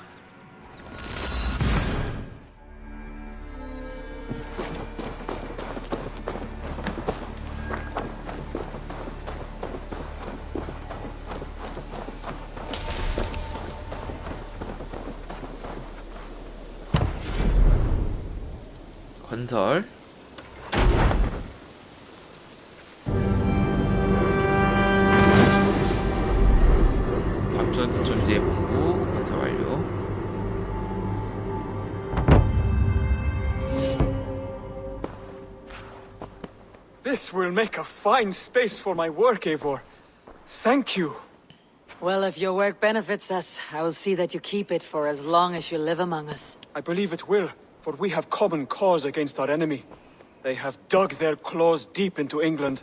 Speaker 2: 건설. 밤전투 존재 본부 건설 완료.
Speaker 19: This will make a fine space for my work, Eivor. Thank you.
Speaker 10: Well, if your work benefits us, I will see that you keep it for as long as you live among us.
Speaker 19: I believe it will, for we have common cause against our enemy. They have dug their claws deep into England.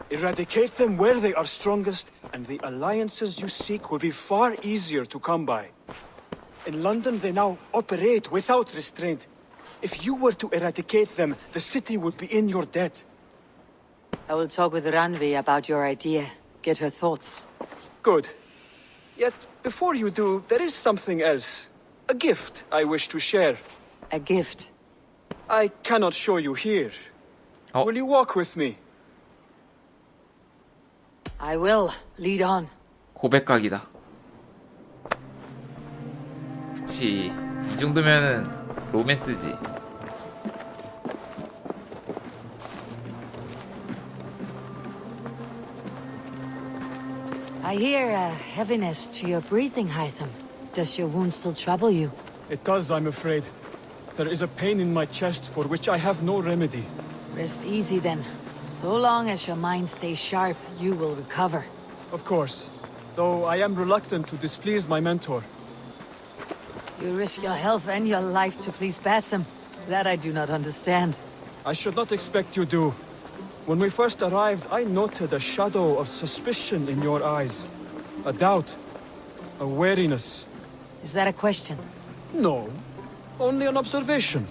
Speaker 19: Eradicate them where they are strongest, and the alliances you seek will be far easier to come by. In London, they now operate without restraint. If you were to eradicate them, the city would be in your debt.
Speaker 10: I will talk with Ranvi about your idea. Get her thoughts.
Speaker 19: Good. Yet, before you do, there is something else. A gift I wish to share.
Speaker 10: A gift?
Speaker 19: I cannot show you here. Will you walk with me?
Speaker 10: I will. Lead on.
Speaker 2: 고백각이다. 그치. 이 정도면은 로맨스지.
Speaker 10: I hear a heaviness to your breathing, Hytham. Does your wound still trouble you?
Speaker 19: It does, I'm afraid. There is a pain in my chest for which I have no remedy.
Speaker 10: Rest easy then. So long as your mind stays sharp, you will recover.
Speaker 19: Of course. Though I am reluctant to displease my mentor.
Speaker 10: You risk your health and your life to please Basim. That I do not understand.
Speaker 19: I should not expect you do. When we first arrived, I noted a shadow of suspicion in your eyes. A doubt. A wariness.
Speaker 10: Is that a question?
Speaker 19: No. Only an observation.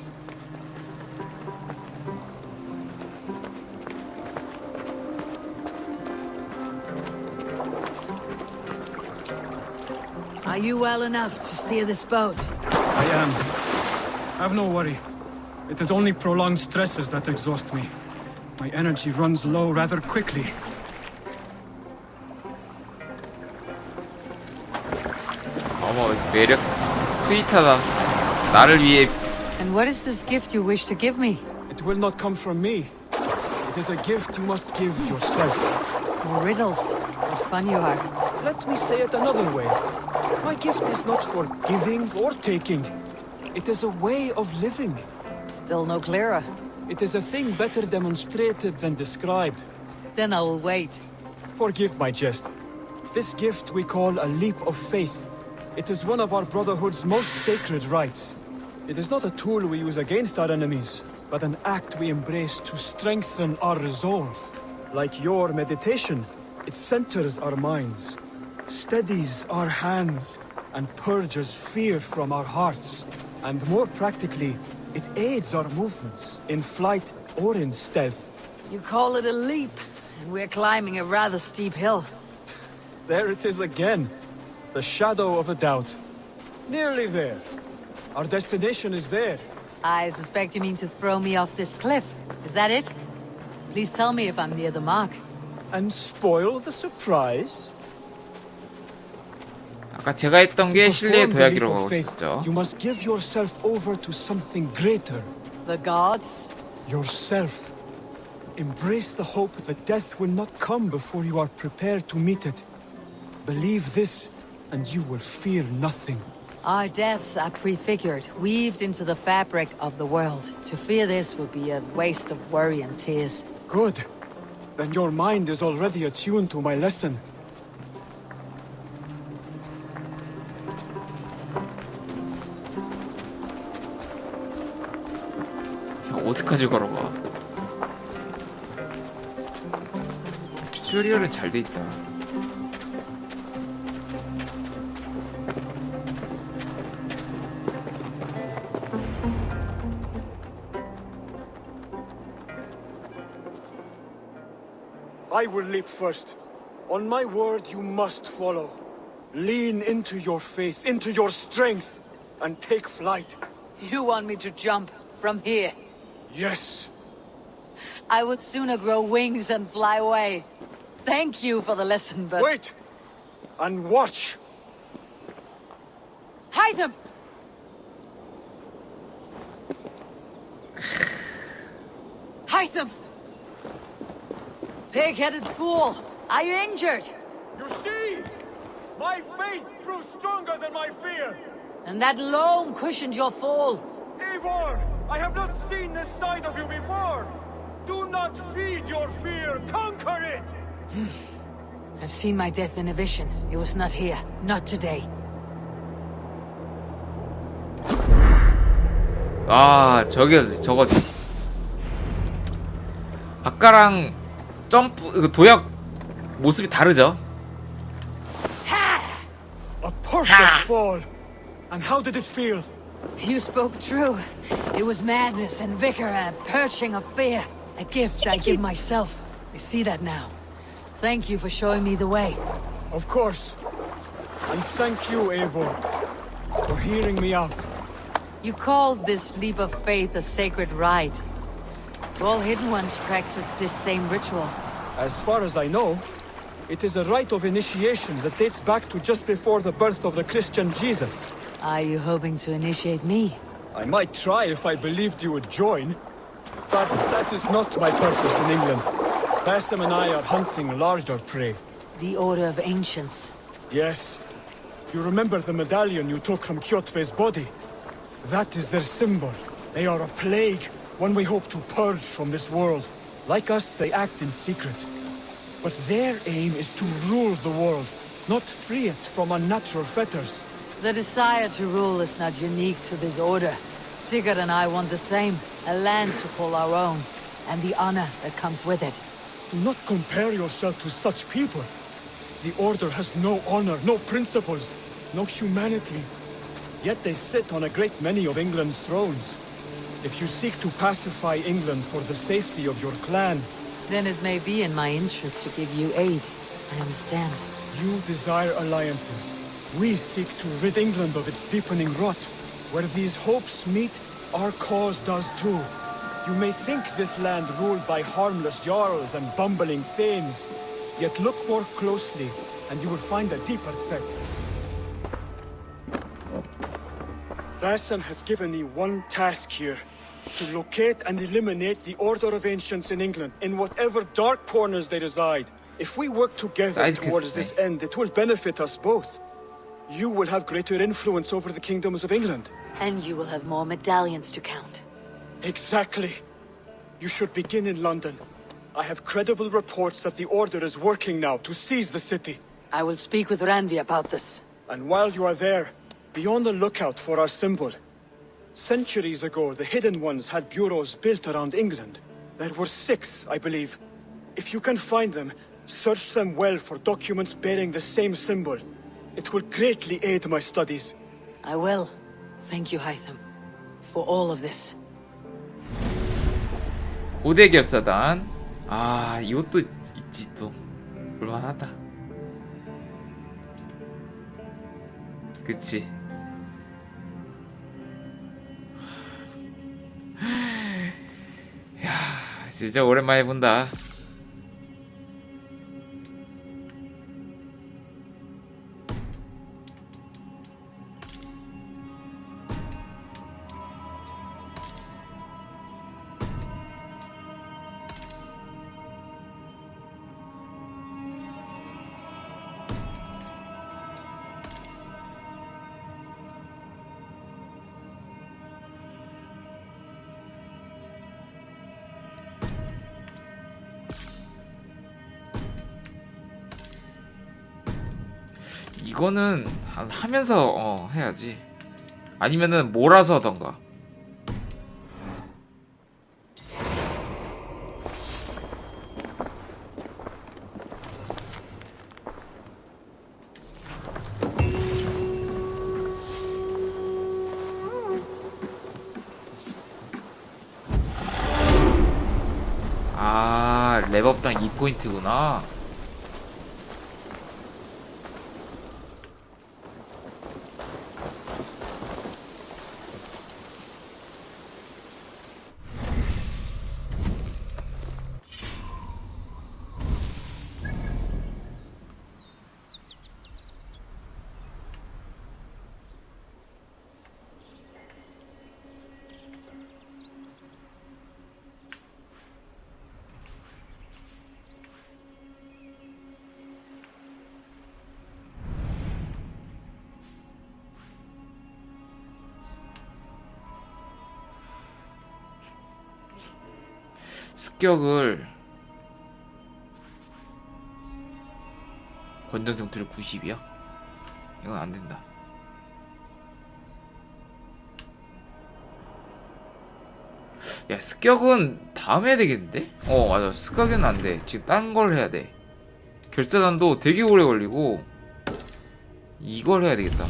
Speaker 10: Are you well enough to steer this boat?
Speaker 19: I am. Have no worry. It is only prolonged stresses that exhaust me. My energy runs low rather quickly.
Speaker 2: 어머, 매력 스윗하다. 나를 위해.
Speaker 10: And what is this gift you wish to give me?
Speaker 19: It will not come from me. It is a gift you must give yourself.
Speaker 10: More riddles. What fun you are.
Speaker 19: Let me say it another way. My gift is not for giving or taking. It is a way of living.
Speaker 10: Still no clearer.
Speaker 19: It is a thing better demonstrated than described.
Speaker 10: Then I will wait.
Speaker 19: Forgive my jest. This gift we call a leap of faith. It is one of our Brotherhood's most sacred rites. It is not a tool we use against our enemies,
Speaker 17: but an act we embrace to strengthen our resolve. Like your meditation, it centers our minds, steadies our hands, and purges fear from our hearts. And more practically, it aids our movements, in flight or in stealth.
Speaker 10: You call it a leap, and we're climbing a rather steep hill.
Speaker 17: There it is again. The shadow of a doubt. Nearly there. Our destination is there.
Speaker 10: I suspect you mean to throw me off this cliff. Is that it? Please tell me if I'm near the mark.
Speaker 17: And spoil the surprise?
Speaker 2: 아까 제가 했던 게 신뢰의 도약이라고 하고 있었죠.
Speaker 17: You must give yourself over to something greater.
Speaker 10: The gods?
Speaker 17: Yourself. Embrace the hope that death will not come before you are prepared to meet it. Believe this, and you will fear nothing.
Speaker 10: Our deaths are prefigured, weaved into the fabric of the world. To fear this would be a waste of worry and tears.
Speaker 17: Good. Then your mind is already attuned to my lesson.
Speaker 2: 어디까지 걸어가? 튜토리얼은 잘 돼 있다.
Speaker 17: I will leap first. On my word, you must follow. Lean into your faith, into your strength, and take flight.
Speaker 10: You want me to jump from here?
Speaker 17: Yes.
Speaker 10: I would sooner grow wings and fly away. Thank you for the lesson, but...
Speaker 17: Wait! And watch!
Speaker 10: Hide them! Hide them! Pig-headed fool! Are you injured?
Speaker 14: You see? My faith proved stronger than my fear!
Speaker 10: And that alone cushioned your fall.
Speaker 14: Eivor! I have not seen this side of you before! Do not feed your fear, conquer it!
Speaker 10: I've seen my death in a vision. It was not here. Not today.
Speaker 2: 아, 저거지. 아까랑 점프, 도약 모습이 다르죠?
Speaker 17: A perfect fall! And how did it feel?
Speaker 10: You spoke true. It was madness and vigor and a purging of fear. A gift I give myself. I see that now. Thank you for showing me the way.
Speaker 17: Of course. And thank you, Eivor, for hearing me out.
Speaker 10: You called this leap of faith a sacred rite. All Hidden Ones practice this same ritual.
Speaker 17: As far as I know, it is a rite of initiation that dates back to just before the birth of the Christian Jesus.
Speaker 10: Are you hoping to initiate me?
Speaker 17: I might try if I believed you would join. But that is not my purpose in England. Basim and I are hunting larger prey.
Speaker 10: The Order of Ancients.
Speaker 17: Yes. You remember the medallion you took from Kjotve's body? That is their symbol. They are a plague, one we hope to purge from this world. Like us, they act in secret. But their aim is to rule the world, not free it from unnatural fetters.
Speaker 10: The desire to rule is not unique to this order. Sigurd and I want the same. A land to call our own, and the honor that comes with it.
Speaker 17: Do not compare yourself to such people. The Order has no honor, no principles, no humanity. Yet they sit on a great many of England's thrones. If you seek to pacify England for the safety of your clan...
Speaker 10: Then it may be in my interest to give you aid. I understand.
Speaker 17: You desire alliances. We seek to rid England of its deepening rot. Where these hopes meet, our cause does too. You may think this land ruled by harmless jarls and bumbling thanes. Yet look more closely, and you will find a deeper threat. Basim has given me one task here. To locate and eliminate the Order of Ancients in England, in whatever dark corners they reside. If we work together towards this end, it will benefit us both. You will have greater influence over the kingdoms of England.
Speaker 10: And you will have more medallions to count.
Speaker 17: Exactly. You should begin in London. I have credible reports that the Order is working now to seize the city.
Speaker 10: I will speak with Randvi about this.
Speaker 17: And while you are there, be on the lookout for our symbol.
Speaker 19: Centuries ago, the Hidden Ones had bureaus built around England. There were 6, I believe. If you can find them, search them well for documents bearing the same symbol. It will greatly aid my studies.
Speaker 10: I will. Thank you, Hytham, for all of this.
Speaker 2: 고대 결사단. 아, 이것도 있지 또. 볼만하다. 그치. 야, 진짜 오랜만에 본다. 이거는 하면서 해야지. 아니면은 몰아서 하던가. 아, 랩업당 2포인트구나. 습격을 권장 정투를 90이야? 이건 안 된다. 야, 습격은 다음 해야 되겠는데? 맞아. 습격은 안 돼. 지금 딴 걸 해야 돼. 결사단도 되게 오래 걸리고 이걸 해야 되겠다.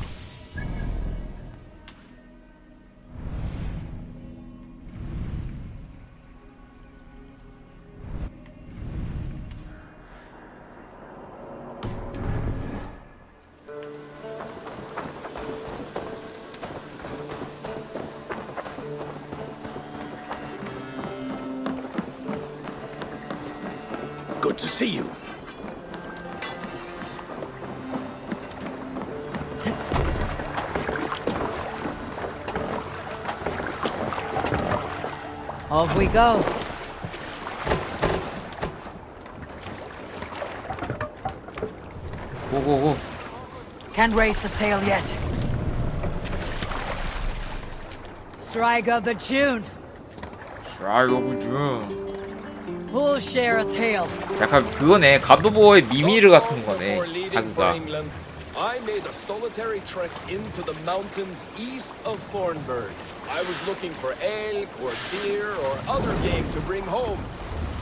Speaker 16: Good to see you.
Speaker 10: Off we go.
Speaker 2: Go, go, go.
Speaker 10: Can't raise the sail yet. Strike up a tune.
Speaker 2: Strike up a tune.
Speaker 10: We'll share a tale.
Speaker 2: 약간 그거네. 가도보의 미미르 같은 거네. 자그가.
Speaker 14: I made a solitary trek into the mountains east of Thornburg. I was looking for elk or deer or other game to bring home.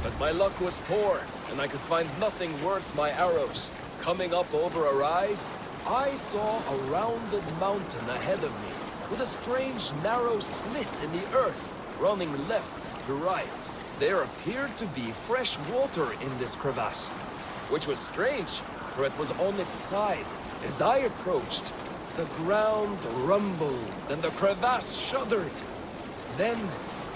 Speaker 14: But my luck was poor, and I could find nothing worth my arrows. Coming up over a rise, I saw a rounded mountain ahead of me, with a strange narrow slit in the earth, running left to right. There appeared to be fresh water in this crevasse, which was strange, for it was on its side. As I approached, the ground rumbled and the crevasse shuddered. Then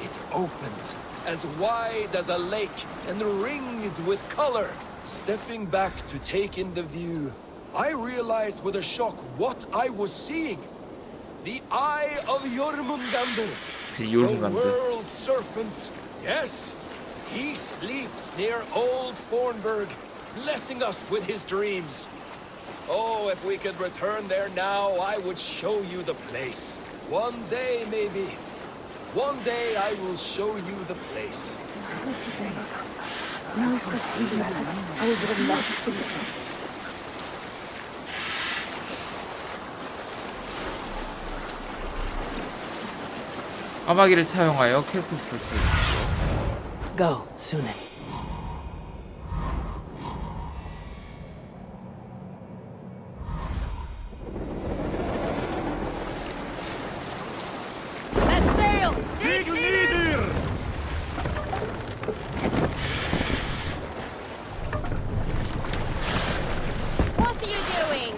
Speaker 14: it opened, as wide as a lake and ringed with color. Stepping back to take in the view, I realized with a shock what I was seeing. The Eye of Jormungandr, the world serpent. Yes, he sleeps near old Thornburg, blessing us with his dreams. Oh, if we could return there now, I would show you the place. One day, maybe. One day I will show you the place.
Speaker 2: 까마귀를 사용하여 캐스트 목표를 찾으십시오.
Speaker 10: Go, Sunan. Let's sail!
Speaker 17: Sig nieder!
Speaker 20: What are you doing?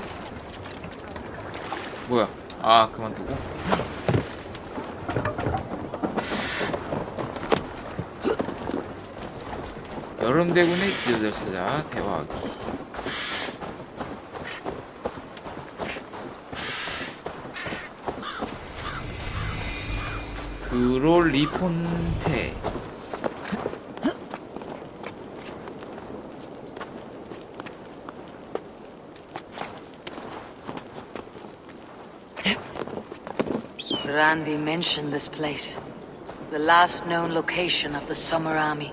Speaker 2: 뭐야? 아, 그만두고. 여름대군의 지도자를 찾아 대화하기. 드롤리폰테.
Speaker 10: Randy mentioned this place. The last known location of the Summer Army.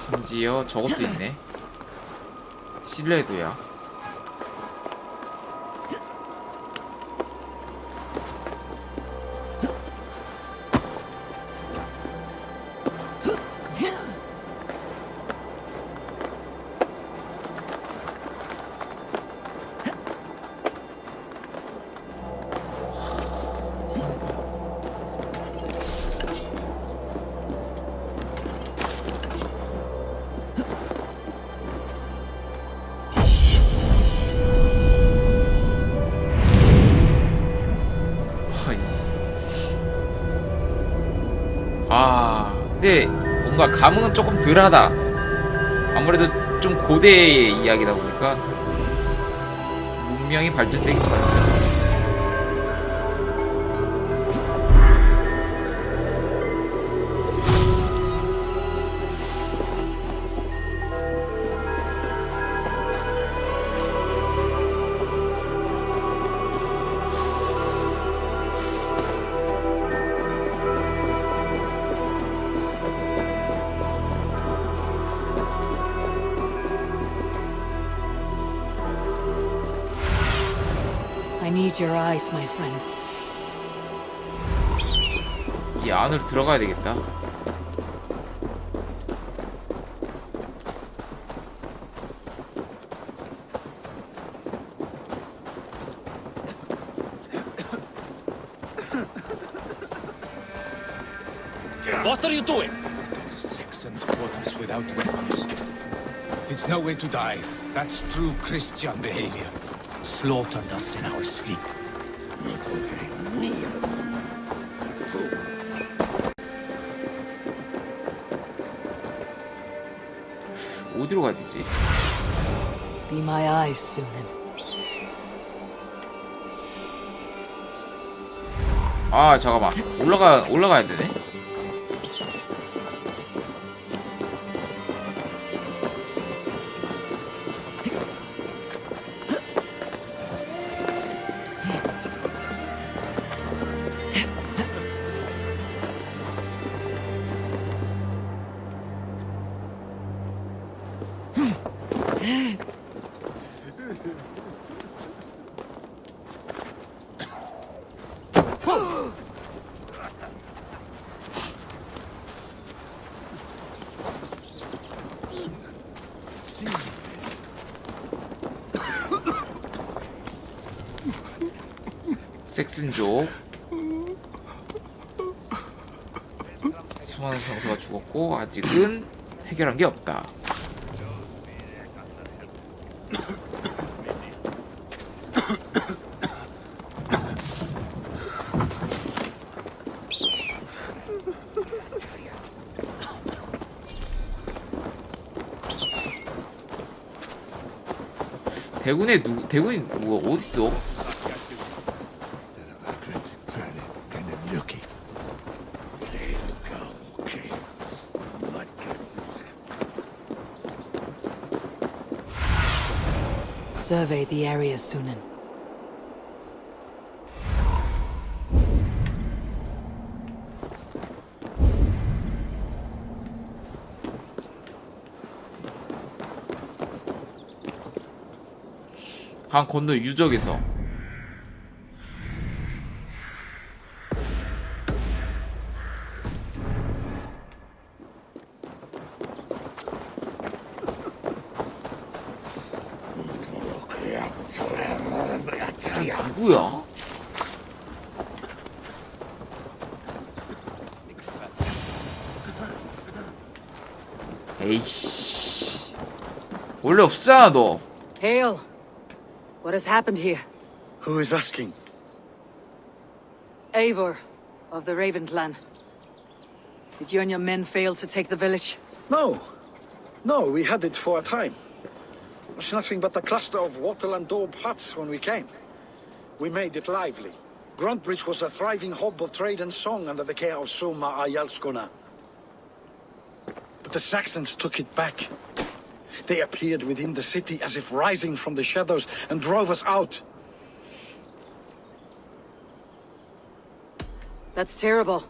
Speaker 2: 심지어 저것도 있네. 신뢰도야. 아, 근데 뭔가 감흥은 조금 덜하다. 아무래도 좀 고대의 이야기다 보니까 문명이 발전된 것 같아.
Speaker 10: I need your eyes, my friend.
Speaker 2: 이 안으로 들어가야 되겠다.
Speaker 8: What are you doing? Saxons caught us without weapons. It's no way to die. That's true Christian behavior. Slaughtered us in our sleep.
Speaker 2: 어디로 가야 되지?
Speaker 10: Be my eyes, Sunan.
Speaker 2: 아, 잠깐만. 올라가야 되네. 섹슨족 수많은 장소가 죽었고 아직은 해결한 게 없다. 대군이 뭐가 어딨어?
Speaker 10: Survey the area, Sunan.
Speaker 2: 강 건너 유적에서 누구야? 에이씨. 원래 없잖아 너.
Speaker 10: Hail. What has happened here?
Speaker 13: Who is asking?
Speaker 10: Eivor, of the Raven clan. Did you and your men fail to take the village?
Speaker 21: No. No, we had it for a time. It was nothing but a cluster of wattle and daub huts when we came. We made it lively. Gruntbridge was a thriving hub of trade and song under the care of Soma Ayalskona. But the Saxons took it back. They appeared within the city as if rising from the shadows and drove us out.
Speaker 10: That's terrible.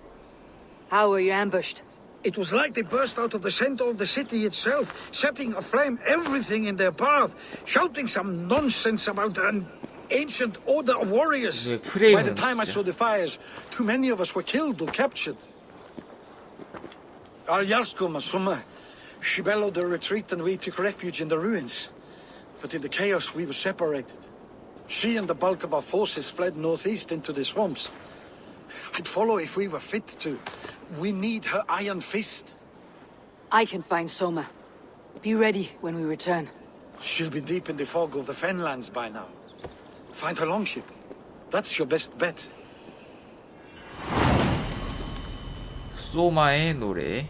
Speaker 10: How were you ambushed?
Speaker 21: It was like they burst out of the center of the city itself, setting aflame everything in their path, shouting some nonsense about an ancient order of warriors. By the time I saw the fires, too many of us were killed or captured. Our Yarskoma Summa, she bellowed a retreat and we took refuge in the ruins. But in the chaos we were separated. She and the bulk of our forces fled northeast into the swamps. I'd follow if we were fit to. We need her iron fist.
Speaker 10: I can find Soma. Be ready when we return.
Speaker 21: She'll be deep in the fog of the Fenlands by now. Find her longship. That's your best bet.
Speaker 2: 소마의 노래.